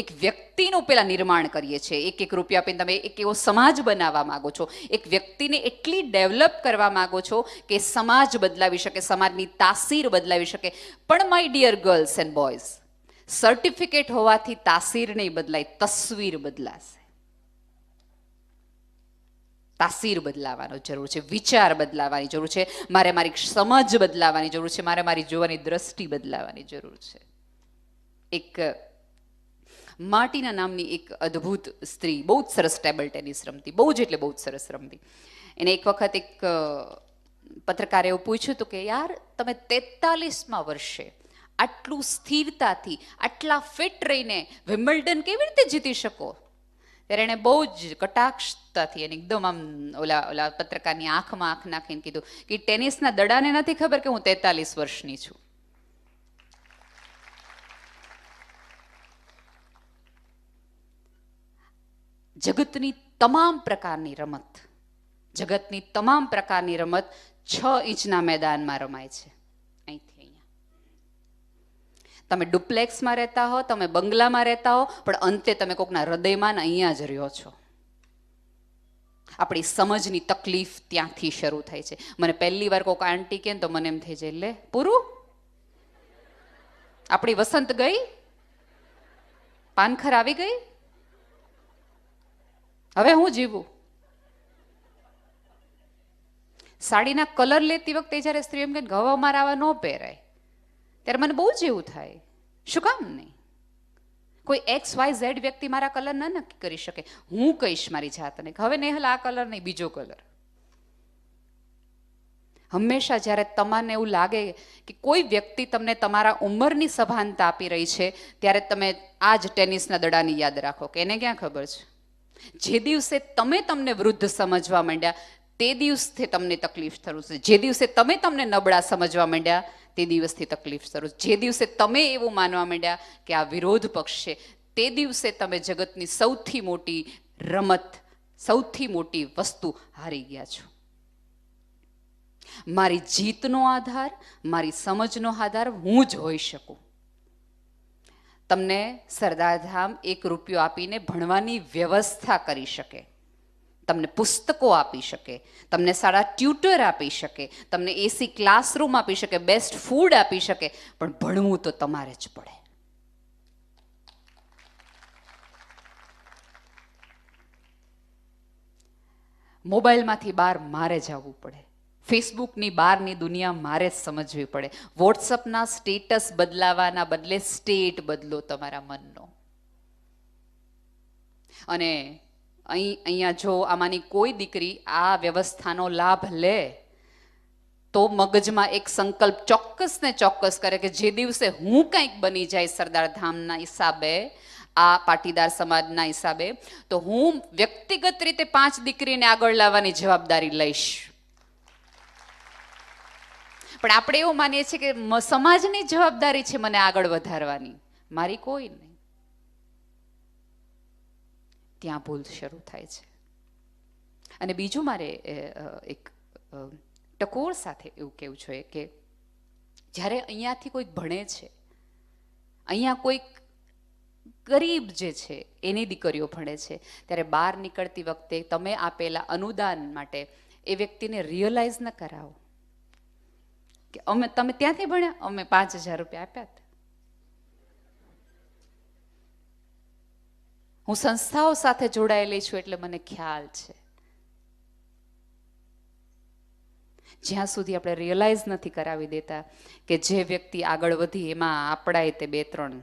એક વ્યક્તિનું પેલા નિર્માણ કરીએ છીએ, એક રૂપિયા આપીને તમે એક એવો સમાજ બનાવવા માંગો છો, એક વ્યક્તિને એટલી ડેવલપ કરવા માંગો છો કે સમાજ બદલાવી શકે, સમાજની તાસીર બદલાવી શકે. પણ my dear girls and boys, certificate હોવાથી તાસીર નહીં બદલાય, તસવીર બદલાશે. તાસીર બદલાવાનો જરૂર છે, વિચાર બદલાવાની જરૂર છે, મારે મારી સમજ બદલાવાની જરૂર છે, મારે મારી જોવાની દ્રષ્ટિ બદલાવાની જરૂર છે. એક માર્ટિના નામની એક અદ્ભુત સ્ત્રી, બહુ જ સરસ ટેબલ ટેનિસ રમતી, બહુ જ એટલે બહુ જ સરસ રમતી. એને એક વખત એક પત્રકારે એવું પૂછ્યું હતું કે યાર, તમે 43મા વર્ષે આટલું સ્થિરતાથી, આટલા ફિટ રહીને વિમ્બલ્ડન કેવી રીતે જીતી શકો? ત્યારે એણે બહુ જ કટાક્ષતાથી એને એકદમ આમ ઓલા પત્રકારની આંખમાં આંખ નાખીને કીધું કે ટેનિસના દડાને નથી ખબર કે હું 43 વર્ષની છું. જગતની તમામ પ્રકારની રમત, જગતની તમામ પ્રકારની રમત 6 ઇંચના મેદાનમાં રમાય છે. અહીંથી અહીંયા તમે ડુપ્લેક્સમાં રહેતા હો, તમે બંગલામાં રહેતા હો, પણ અંતે તમે કોકના હૃદયમાં ને અહીંયા જ રહ્યો છો. આપણી સમજની તકલીફ ત્યાંથી શરૂ થાય છે. મને પહેલી વાર કોઈક આંટી કહે ને તો મને એમ થઈ જાય, લે પૂરું, આપણી વસંત ગઈ, પાનખર આવી ગઈ, હવે હું જીવું. સાડીના કલર લેતી વખતે જ્યારે સ્ત્રી એમ કે હવે અમારે આવા ન પહેરાય, ત્યારે મને બહુ જ એવું થાય, શું કામ નહીં? કોઈ XYZ વ્યક્તિ મારા કલર ન નક્કી કરી શકે. હું કહીશ મારી જાતને કે હવે નેહલ આ કલર નહીં, બીજો કલર. હંમેશા જ્યારે તમને એવું લાગે કે કોઈ વ્યક્તિ તમને તમારા ઉંમરની સભાનતા આપી રહી છે, ત્યારે તમે આ જ ટેનિસના દડાની યાદ રાખો કે એને ક્યાં ખબર છે. જે દિવસે તમે તમને વૃદ્ધ સમજવા માંડ્યા તે દિવસથી તમને તકલીફ શરૂ છે. જે દિવસે તમે તમને નબળા સમજવા માંડ્યા તે દિવસથી તકલીફ શરૂ. જે દિવસે તમે એવું માનવા માંડ્યા કે આ વિરોધ પક્ષ છે, તે દિવસે તમે જગતની સૌથી મોટી રમત, સૌથી મોટી વસ્તુ હારી ગયા છો. મારી જીતનો આધાર, મારી સમજનો આધાર હું જ હોઈ શકું. તમને સરદારધામ 1 રૂપિયો આપીને ભણવાની વ્યવસ્થા કરી શકે, તમને પુસ્તકો આપી શકે, તમને સારા ટ્યુટર આપી શકે, તમને AC ક્લાસરૂમ આપી શકે, બેસ્ટ ફૂડ આપી શકે, પણ ભણવું તો તમારે જ પડે. મોબાઈલમાંથી બહાર મારે જવું પડે, ફેસબુકની બહારની દુનિયા મારે જ સમજવી પડે. વોટ્સઅપના સ્ટેટસ બદલાવાના બદલે સ્ટેટ બદલો તમારા મનનો. અને અહીંયા જો આમાંની કોઈ દીકરી આ વ્યવસ્થાનો લાભ લે તો મગજમાં એક સંકલ્પ ચોક્કસ ને ચોક્કસ કરે કે જે દિવસે હું કંઈક બની જાય સરદારધામના હિસાબે, આ પાટીદાર સમાજના હિસાબે, તો હું વ્યક્તિગત રીતે 5 દીકરીને આગળ લાવવાની જવાબદારી લઈશ. પણ આપણે એવું માનીએ છીએ કે સમાજની જવાબદારી છે મને આગળ વધારવાની, મારી કોઈ નહીં. ત્યાં ભૂલ શરૂ થાય છે. અને બીજું મારે એક ટકોર સાથે એવું કહેવું જોઈએ કે જ્યારે અહીંયાથી કોઈક ભણે છે, અહીંયા કોઈક ગરીબ જે છે એની દીકરીઓ ભણે છે, ત્યારે બહાર નીકળતી વખતે તમે આપેલા અનુદાન માટે એ વ્યક્તિને રિયલાઇઝ ન કરાવો કે તમે ત્યાંથી ભણ્યા, અમે 5,000 રૂપિયા આપ્યા હતા. હું સંસ્થાઓ સાથે જોડાયેલી છું એટલે મને ખ્યાલ છે. જ્યાં સુધી આપણે રિયલાઇઝ નથી કરાવી દેતા કે જે વ્યક્તિ આગળ વધી એમાં આપણાય તે 2-3,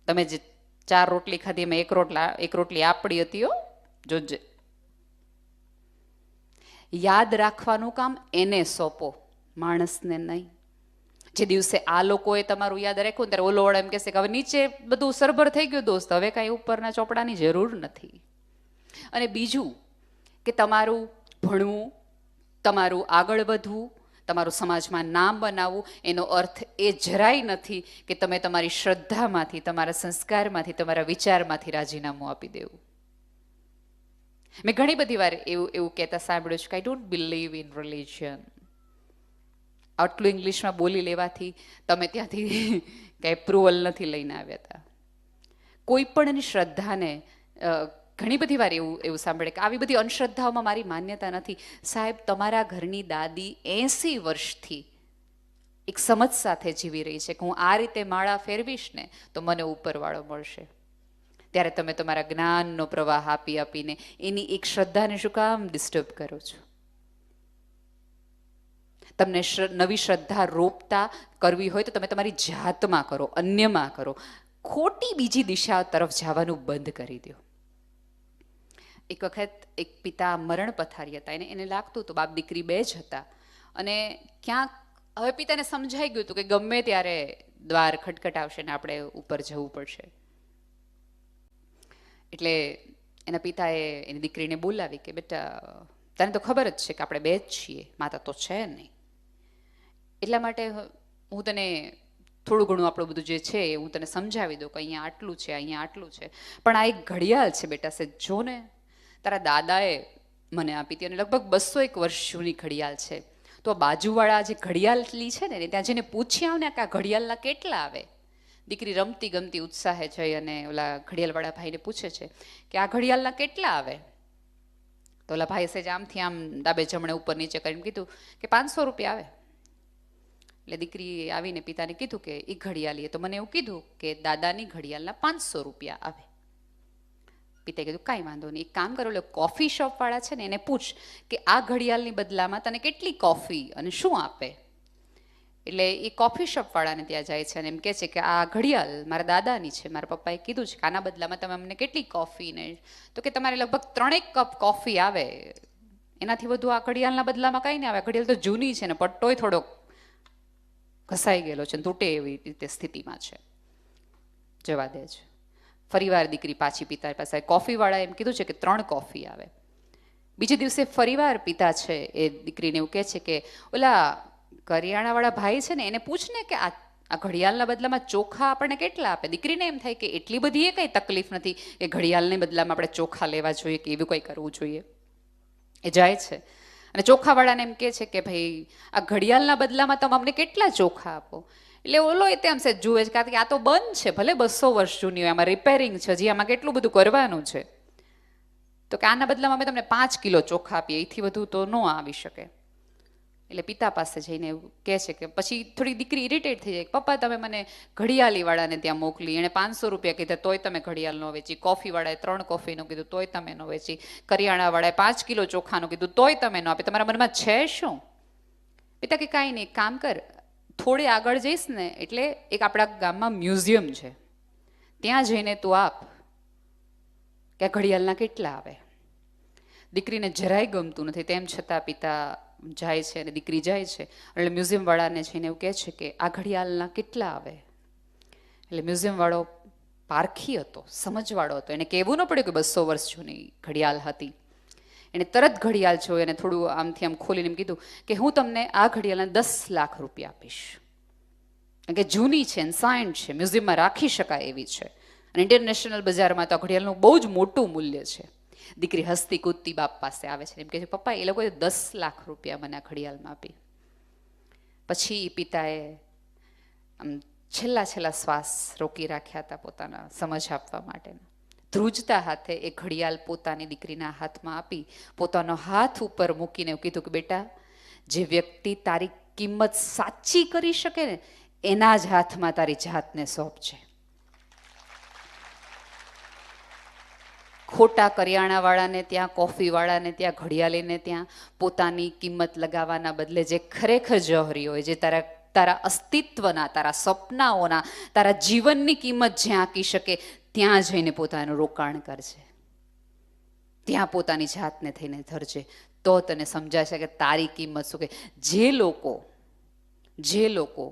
તમે જે 4 રોટલી ખાધી એમાં એક રોટલી આપડી હતી, હો જોજે. યાદ રાખવાનું કામ એને સોંપો, માણસને નહીં. જે દિવસે આ લોકોએ તમારું યાદ રાખ્યું ત્યારે ઓલો વાળો એમ કહેશે કે હવે નીચે બધું સરભર થઈ ગયું દોસ્ત, હવે કાંઈ ઉપરના ચોપડાની જરૂર નથી. અને બીજું કે તમારું ભણવું, તમારું આગળ વધવું, તમારું સમાજમાં નામ બનાવવું, એનો અર્થ એ જરાય નથી કે તમે તમારી શ્રદ્ધામાંથી, તમારા સંસ્કારમાંથી, તમારા વિચારમાંથી રાજીનામું આપી દેવું. મેં ઘણી બધી વાર એવું કહેતા સાંભળ્યું છે કે I don't believe in religion. આટલું ઇંગ્લિશમાં બોલી લેવાથી તમે ત્યાંથી કંઈ એપ્રુવલ નથી લઈને આવ્યા હતા. કોઈ પણની શ્રદ્ધાને ઘણી બધી વાર એવું સાંભળે કે આવી બધી અંધશ્રદ્ધાઓમાં મારી માન્યતા નથી. સાહેબ, તમારા ઘરની દાદી 80 વર્ષથી એક સમજ સાથે જીવી રહી છે કે હું આ રીતે માળા ફેરવીશ ને તો મને ઉપરવાળો મળશે. ત્યારે તમે તમારા જ્ઞાનનો પ્રવાહ આપી આપીને એની એક શ્રદ્ધાને શું કામ ડિસ્ટર્બ કરો છો? તમને નવી શ્રદ્ધા રોપતા કરવી હોય તો તમે તમારી જાતમાં કરો, અન્યમાં કરો. ખોટી બીજી દિશા તરફ જવાનું બંધ કરી દો. એક વખત એક પિતા મરણ પથારી હતા, એને લાગતું હતું બાપ દીકરી 2 જ હતા, અને ક્યાંક હવે પિતાને સમજાઈ ગયું હતું કે ગમે ત્યારે દ્વાર ખટખટાવશે ને આપણે ઉપર જવું પડશે. એટલે એના પિતાએ એની દીકરીને બોલાવી કે બેટા, તને તો ખબર જ છે કે આપણે 2 જ છીએ, માતા તો છે નહીં, એટલા માટે હું તને થોડું ઘણું આપણું બધું જે છે એ હું તને સમજાવી દઉં કે અહીંયા આટલું છે, અહીંયા આટલું છે, પણ આ એક ઘડિયાળ છે બેટા, સે જો ને, તારા દાદાએ મને આપી હતી અને લગભગ 201 વર્ષ જૂની ઘડિયાળ છે. તો આ બાજુવાળા જે ઘડિયાળ લી છે ને ત્યાં જઈને પૂછી આવ ને કે આ ઘડિયાળના કેટલા આવે. દીકરી રમતી ગમતી ઉત્સાહે જઈ અને ઓલા ઘડિયાળવાળા ભાઈને પૂછે છે કે આ ઘડિયાળના કેટલા આવે. તો ઓલા ભાઈ સેજ આમથી આમ ડાબે જમણે ઉપર નીચે કરીને કીધું કે 500 રૂપિયા આવે. એટલે દીકરી આવીને પિતાને કીધું કે એ ઘડિયાળીએ તો મને એવું કીધું કે દાદાની ઘડિયાળના 500 રૂપિયા આવે. પિતાએ કીધું કાંઈ વાંધો નહીં, એક કામ કરો, એટલે કોફી શોપવાળા છે ને એને પૂછ કે આ ઘડિયાળની બદલામાં તને કેટલી કોફી અને શું આપે. એટલે એ કોફી શોપવાળાને ત્યાં જાય છે અને એમ કહે છે કે આ ઘડિયાળ મારા દાદાની છે, મારા પપ્પાએ કીધું છે કે આના બદલામાં તમે અમને કેટલી કોફી ને, તો કે તમારે લગભગ 3 કપ કોફી આવે, એનાથી વધુ આ ઘડિયાળના બદલામાં કાંઈ નહીં આવે. ઘડિયાળ તો જૂની છે ને પટ્ટોય થોડોક ઘસાઈ ગયેલો છે, તૂટે એવી રીતે સ્થિતિમાં છે, જવા દે છે. ફરીવાર દીકરી પાછી પિતા પાસે, કોફીવાળાએ એમ કીધું છે કે 3 કોફી આવે. બીજે દિવસે ફરીવાર પિતા છે એ દીકરીને એવું કહે છે કે ઓલા કરિયાણાવાળા ભાઈ છે ને એને પૂછ ને કે આ ઘડિયાળના બદલામાં ચોખા આપણને કેટલા આપે. દીકરીને એમ થાય કે એટલી બધી એ કંઈ તકલીફ નથી કે ઘડિયાળને બદલામાં આપણે ચોખા લેવા જોઈએ કે એવું કંઈ કરવું જોઈએ. એ જાય છે અને ચોખાવાળાને એમ કહે છે કે ભાઈ આ ઘડિયાળના બદલામાં તમે અમને કેટલા ચોખા આપો. એટલે ઓલો એ તેમ છે જુએ છે કે આ તો બંધ છે, ભલે 200 વર્ષ જૂની હોય, આમાં રિપેરિંગ છે, હજી આમાં કેટલું બધું કરવાનું છે, તો કે આના બદલામાં અમે તમને 5 કિલો ચોખા આપીએ, એથી વધુ તો ન આવી શકે. એટલે પિતા પાસે જઈને એવું કહે છે કે પછી થોડી દીકરી ઇરિટેટ થઈ જાય, પપ્પા તમે મને ઘડિયાળીવાળાને ત્યાં મોકલી, એણે 500 રૂપિયા કીધા તોય તમે ઘડિયાળ ન વેચી, કોફીવાળાએ 3 કોફીનું કીધું તોય તમે ન વેચી, કરિયાણાવાળાએ 5 કિલો ચોખાનું કીધું તોય તમે ન આપે, તમારા મનમાં છે શું? પિતા કે કાંઈ નહીં, કામ કર, થોડે આગળ જઈશ ને એટલે એક આપણા ગામમાં મ્યુઝિયમ છે, ત્યાં જઈને તું આપ કે ઘડિયાળના કેટલા આવે. દીકરીને જરાય ગમતું નથી, તેમ છતાં પિતા જાય છે અને દીકરી જાય છે. એટલે મ્યુઝિયમવાળાને જઈને એવું કહે છે કે આ ઘડિયાળના કેટલા આવે. એટલે મ્યુઝિયમવાળો પારખી હતો, સમજવાળો હતો, એને કહેવું ન પડ્યું કે 200 વર્ષ જૂની ઘડિયાળ હતી. એને તરત ઘડિયાળ જોઈ અને થોડું આમથી આમ ખોલીને એમ કીધું કે હું તમને આ ઘડિયાળના 10 લાખ રૂપિયા આપીશ, કે જૂની છે, એન્સાઇન્ટ છે, મ્યુઝિયમમાં રાખી શકાય એવી છે, અને ઇન્ટરનેશનલ બજારમાં તો આ ઘડિયાળનું બહુ જ મોટું મૂલ્ય છે. દીકરી હસતી કૂદતી બાપ પાસે આવે છે, એમ કહે છે પપ્પા એ લોકોએ 10 લાખ રૂપિયા મને આ ઘડિયાળમાં આપી. પછી પિતાએ આમ છેલ્લા શ્વાસ રોકી રાખ્યા હતા પોતાના સમજ આપવા માટેના. ધ્રુજતા હાથે એ ઘડિયાળ પોતાની દીકરીના હાથમાં આપી, પોતાનો હાથ ઉપર મૂકીને કીધું કે બેટા, જે વ્યક્તિ તારી કિંમત સાચી કરી શકે ને એના જ હાથમાં તારી જાતને સોંપજે. ખોટા કરિયાણાવાળાને ત્યાં, કોફીવાળાને ત્યાં, ઘડિયાળીને ત્યાં પોતાની કિંમત લગાવવાના બદલે જે ખરેખર જહોરી હોય, જે તારા અસ્તિત્વના, તારા સપનાઓના, તારા જીવનની કિંમત જ્યાં આંકી શકે ત્યાં જઈને પોતાનું રોકાણ કરજે, ત્યાં પોતાની જાતને થઈને ધરજે, તો તને સમજાશે કે તારી કિંમત શું. કે જે લોકો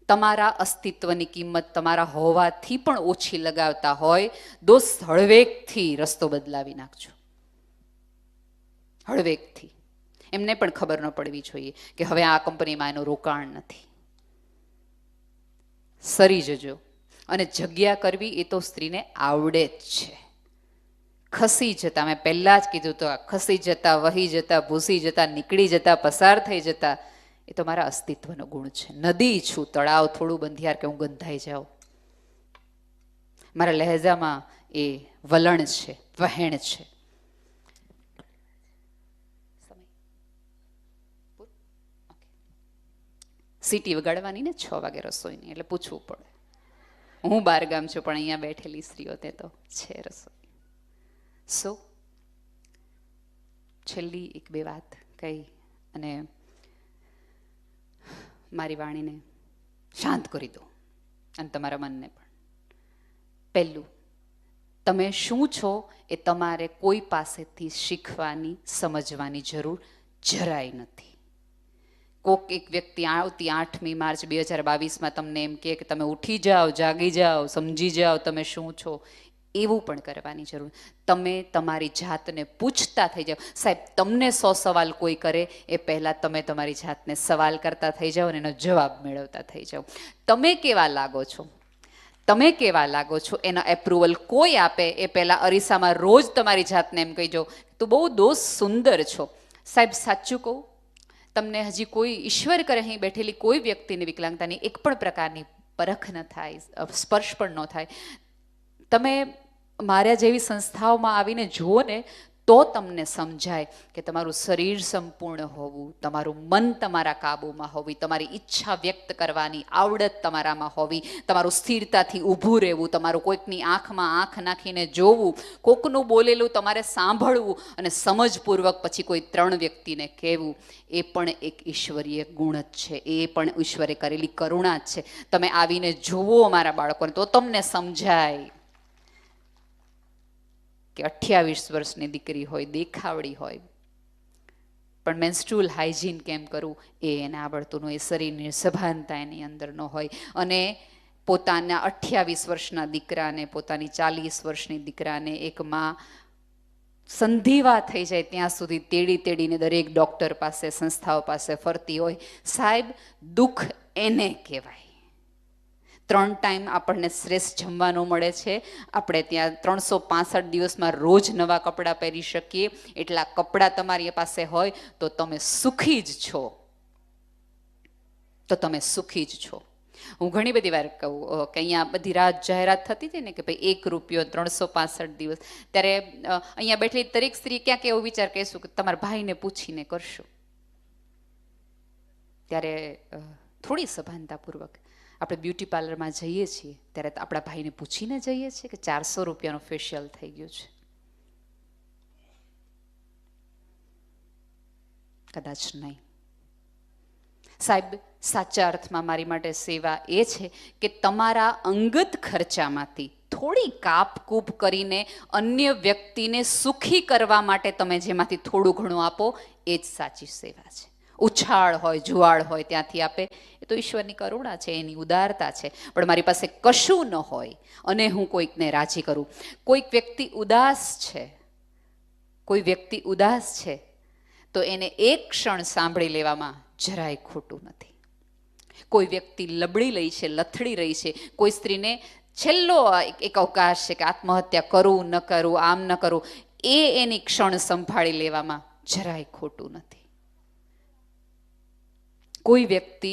તમારા અસ્તિત્વની કિંમત તમારા હોવાથી પણ ઓછી લગાવતા હોય, દોસ્ત હળવેકથી રસ્તો બદલાવી નાખજો, હળવેકથી. એમને પણ ખબર ન પડવી જોઈએ કે હવે આ કંપનીમાં એનું રોકાણ નથી. સરી જજો. અને જગ્યા કરવી એ તો સ્ત્રીને આવડે જ છે. ખસી જતા, મેં પહેલા જ કીધું તો, ખસી જતા, વહી જતા, ભૂસી જતા, નીકળી જતા, પસાર થઈ જતા, એ તો મારા અસ્તિત્વનો ગુણ છે. નદી છું, તળાવ થોડું બંધિયાર કે હું ગંધાઈ જાઉં. મારા લહેજામાં એ વલણ છે, વહેણ છે. સીટી વગાડવાની ને 6 વાગે રસોઈની, એટલે પૂછવું પડે. હું 12 ગામ છું પણ અહીંયા બેઠેલી સ્ત્રીઓ તે તો છે રસોઈ. છેલ્લી 1-2 વાત કહી અને મારી વાણીને શાંત કરી દો અને તમારા મનને પણ. પહેલું, તમે શું છો એ તમારે કોઈ પાસેથી શીખવાની, સમજવાની જરૂર જરાય નથી. કોક એક વ્યક્તિ આવતી 8મી માર્ચ 2022માં તમને એમ કહે કે તમે ઉઠી જાઓ, જાગી જાઓ, સમજી જાઓ તમે શું છો, એવું પણ કરવાની જરૂર. તમે તમારી જાતને પૂછતા થઈ જાઓ. સાહેબ, તમને 100 સવાલ કોઈ કરે એ પહેલાં તમે તમારી જાતને સવાલ કરતા થઈ જાઓ અને એનો જવાબ મેળવતા થઈ જાઓ. તમે કેવા લાગો છો, તમે કેવા લાગો છો એનો એપ્રુવલ કોઈ આપે એ પહેલાં અરીસામાં રોજ તમારી જાતને એમ કહી જાઓ તું બહુ દોસ્ત સુંદર છો. સાહેબ, સાચું કહું, તમને હજી કોઈ ઈશ્વર કરે અહીં બેઠેલી કોઈ વ્યક્તિની વિકલાંગતાની એક પણ પ્રકારની પરખ ન થાય, સ્પર્શ પણ ન થાય. તમે મારા જેવી સંસ્થાઓમાં આવીને જુઓ ને તો તમને સમજાય કે તમારું શરીર સંપૂર્ણ હોવું, તમારું મન તમારા કાબૂમાં હોવી, તમારી ઈચ્છા વ્યક્ત કરવાની આવડત તમારામાં હોવી, તમારું સ્થિરતાથી ઊભું રહેવું, તમારું કોઈકની આંખમાં આંખ નાખીને જોવું, કોકનું બોલેલું તમારે સાંભળવું અને સમજપૂર્વક પછી કોઈ 3 વ્યક્તિને કહેવું, એ પણ એક ઈશ્વરીય ગુણ જ છે, એ પણ ઈશ્વરે કરેલી કરુણા જ છે. તમે આવીને જુઓ મારા બાળકોને તો તમને સમજાય કે 28 વર્ષની દીકરી હોય, દેખાવડી હોય, પણ મેન્સ્ટ્રુઅલ હાઇજીન કેમ કરવું એ એને આવડતું ન, એ શરીરની સભાનતા એની અંદર ન હોય. અને પોતાના 28 વર્ષના દીકરાને, પોતાની 40 વર્ષની દીકરાને એક માં સંધિવા થઈ જાય ત્યાં સુધી તેડીને દરેક ડૉક્ટર પાસે, સંસ્થાઓ પાસે ફરતી હોય. સાહેબ, દુઃખ એને કહેવાય. 3 ટાઈમ આપણને શ્રેષ્ઠ જમવાનું મળે છે, આપણે ત્યાં 365 દિવસમાં રોજ નવા કપડાં પહેરી શકીએ, એટલા કપડાં તમારી પાસે હોય તો તમે સુખી જ છો, તો તમે સુખી જ છો. હું ઘણી બધી વાર કહું કે અહીંયા બધી રાત જાહેરાત થતી હતી ને કે ભાઈ 1 રૂપિયો 365 દિવસ, ત્યારે અહીંયા બેઠેલી દરેક સ્ત્રી ક્યાંક એવો વિચાર કહીશું કે તમારા ભાઈને પૂછીને કરશું. ત્યારે થોડી સભાનતાપૂર્વક આપણે બ્યુટી પાર્લરમાં જઈએ છીએ ત્યારે આપણા ભાઈને પૂછીને જઈએ છીએ કે 400 રૂપિયાનું ફેશિયલ થઈ ગયું છે? કદાચ નહીં. સાહેબ, સાચા અર્થમાં મારી માટે સેવા એ છે કે તમારા અંગત ખર્ચામાંથી થોડી કાપકૂપ કરીને અન્ય વ્યક્તિને સુખી કરવા માટે તમે જેમાંથી થોડું ઘણું આપો, એ જ સાચી સેવા છે. ઉછાળ હોય, જુવાળ હોય ત્યાંથી આપે, એ તો ઈશ્વરની કરુણા છે, એની ઉદારતા છે. પણ મારી પાસે કશું ન હોય અને હું કોઈકને રાજી કરું. કોઈક વ્યક્તિ ઉદાસ છે, કોઈ વ્યક્તિ ઉદાસ છે તો એને એક ક્ષણ સાંભળી લેવામાં જરાય ખોટું નથી. કોઈ વ્યક્તિ લબડી રહી છે, લથડી રહી છે, કોઈ સ્ત્રીને છેલ્લો એક અવકાશ છે કે આત્મહત્યા કરું ન કરું, આમ ન કરું, એ એની ક્ષણ સંભાળી લેવામાં જરાય ખોટું નથી. કોઈ વ્યક્તિ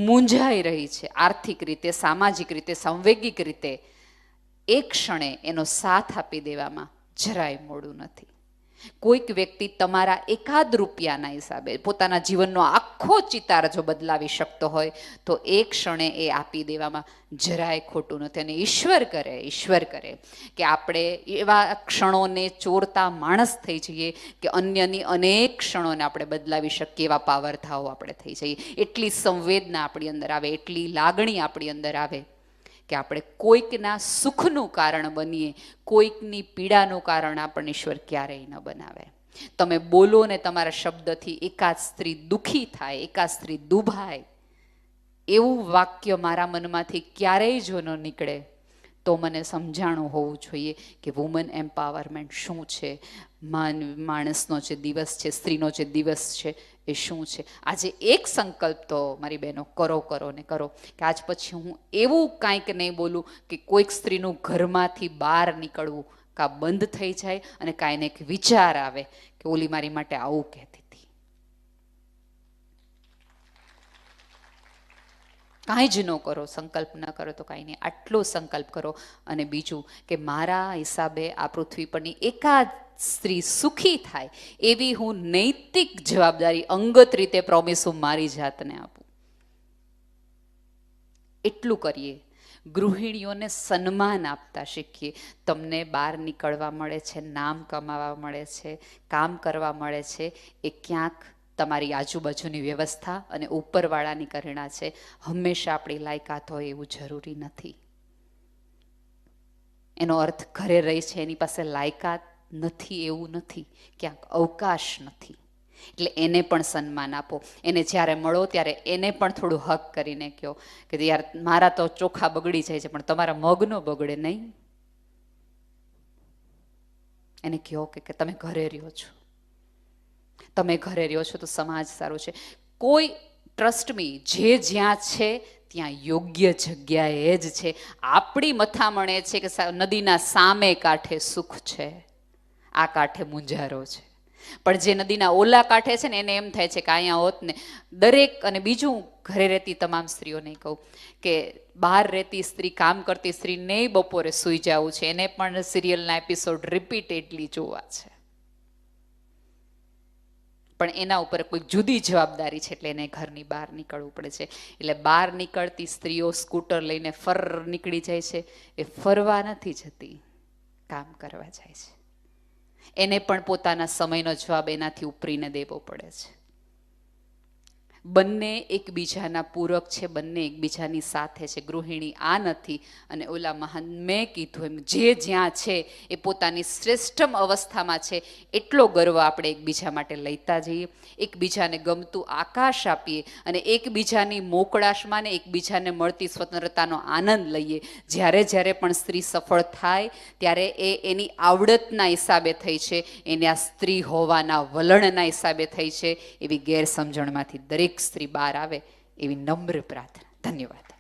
મૂંઝાઈ રહી છે આર્થિક રીતે, સામાજિક રીતે, સાંવેગિક રીતે, એક ક્ષણે એનો સાથ આપી દેવામાં જરાય મોડું નથી. કોઈક વ્યક્તિ તમારા એકાદ રૂપિયાના હિસાબે પોતાના જીવનનો આખો ચિતાર જો બદલાવી શકતો હોય તો એક ક્ષણે એ આપી દેવામાં જરાય ખોટું નથી. અને ઈશ્વર કરે કે આપણે એવા ક્ષણોને ચોરતા માણસ થઈ જઈએ કે અન્યની અનેક ક્ષણોને આપણે બદલાવી શકીએ એવા પાવરધાઓ આપણે થઈ જઈએ. એટલી સંવેદના આપણી અંદર આવે, એટલી લાગણી આપણી અંદર આવે કે આપણે કોઈકના સુખનું કારણ બનીએ, કોઈકની પીડાનું કારણ આપણને ઈશ્વર ક્યારેય ન બનાવે. તમે બોલો ને તમારા શબ્દથી એકાદ સ્ત્રી દુઃખી થાય, એકાદ સ્ત્રી દુભાય, એવું વાક્ય મારા મનમાંથી ક્યારેય જો ન નીકળે તો મને સમજાણું હોવું જોઈએ કે વુમન એમ્પાવરમેન્ટ શું છે, માણસનો જે દિવસ છે, સ્ત્રીનો જે દિવસ છે એ શું છે. આજે એક સંકલ્પ તો મારી બહેનો કરો ને કરો કે આજ પછી હું એવું કાંઈક નહીં બોલું કે કોઈક સ્ત્રીનું ઘરમાંથી બહાર નીકળવું કાં બંધ થઈ જાય અને કાંઈ ને એક વિચાર આવે કે ઓલી મારી માટે આવું કહેતી હતી. કાંઈ જ ન કરો, સંકલ્પ ન કરો તો કાંઈ નહીં, આટલો સંકલ્પ કરો. અને બીજું કે મારા હિસાબે આ પૃથ્વી પરની એકાદ સ્ત્રી સુખી થાય એવી હું નૈતિક જવાબદારી અંગત રીતે પ્રોમિસ હું મારી જાતને આપું. એટલું કરીએ. ગૃહિણીઓને સન્માન આપતા શીખીએ. તમને બહાર નીકળવા મળે છે, નામ કમાવા મળે છે, કામ કરવા મળે છે, એ ક્યાંક તમારી આજુબાજુની વ્યવસ્થા અને ઉપરવાળાની કરુણા છે. હંમેશા આપણી લાયકાત હોય એવું જરૂરી નથી. એનો અર્થ ઘરે રહી છે એની પાસે લાયકાત નથી એવું નથી, ક્યાંક અવકાશ નથી. એટલે એને પણ સન્માન આપો. એને જ્યારે મળો ત્યારે એને પણ થોડું હક કરીને કહો કે યાર મારા તો ચોખા બગડી જાય છે પણ તમારા મગનો બગડે નહીં. એને કહો કે તમે ઘરે રહ્યો છો, તમે ઘરે રહ્યો છો તો સમાજ સારો છે. કોઈ ટ્રસ્ટ મી, જે જ્યાં છે ત્યાં યોગ્ય જગ્યાએ જ છે. આપણી મથામણે છે કે નદીના સામે કાંઠે સુખ છે, આ કાંઠે મૂંઝારો છે. પણ જે નદીના ઓલા કાંઠે છે ને એને એમ થાય છે કે અહીંયા હોત ને. દરેક, અને બીજું ઘરે રહેતી તમામ સ્ત્રીઓને કહું કે બહાર રહેતી સ્ત્રી, કામ કરતી સ્ત્રીને બપોરે સૂઈ જવું છે, એને પણ સિરિયલના એપિસોડ રિપીટેડલી જોવા છે. પણ એના ઉપર કોઈ જુદી જવાબદારી છે એટલે એને ઘરની બહાર નીકળવું પડે છે. એટલે બહાર નીકળતી સ્ત્રીઓ સ્કૂટર લઈને નીકળી જાય છે, એ ફરવા નથી જતી, કામ કરવા જાય છે. એને પણ પોતાના સમયનો જવાબ એનાથી ઉપરીને દેવો પડે છે. બંને એકબીજાના પૂરક છે, બંને એકબીજાની સાથે છે. ગૃહિણી આ નથી અને ઓલા મહાન મેં કીધું એમ જે જ્યાં છે એ પોતાની શ્રેષ્ઠમ અવસ્થામાં છે એટલો ગર્વ આપણે એકબીજા માટે લેતા જઈએ, એકબીજાને ગમતું આકાશ આપીએ અને એકબીજાની મોકળાશમાં ને એકબીજાને મળતી સ્વતંત્રતાનો આનંદ લઈએ. જ્યારે જ્યારે પણ સ્ત્રી સફળ થાય ત્યારે એ એની આવડતના હિસાબે થઈ છે, એના સ્ત્રી હોવાના વલણના હિસાબે થઈ છે. એવી ગેરસમજણમાંથી દરેક સ્ત્રી બહાર આવે એવી નમ્ર પ્રાર્થના. ધન્યવાદ.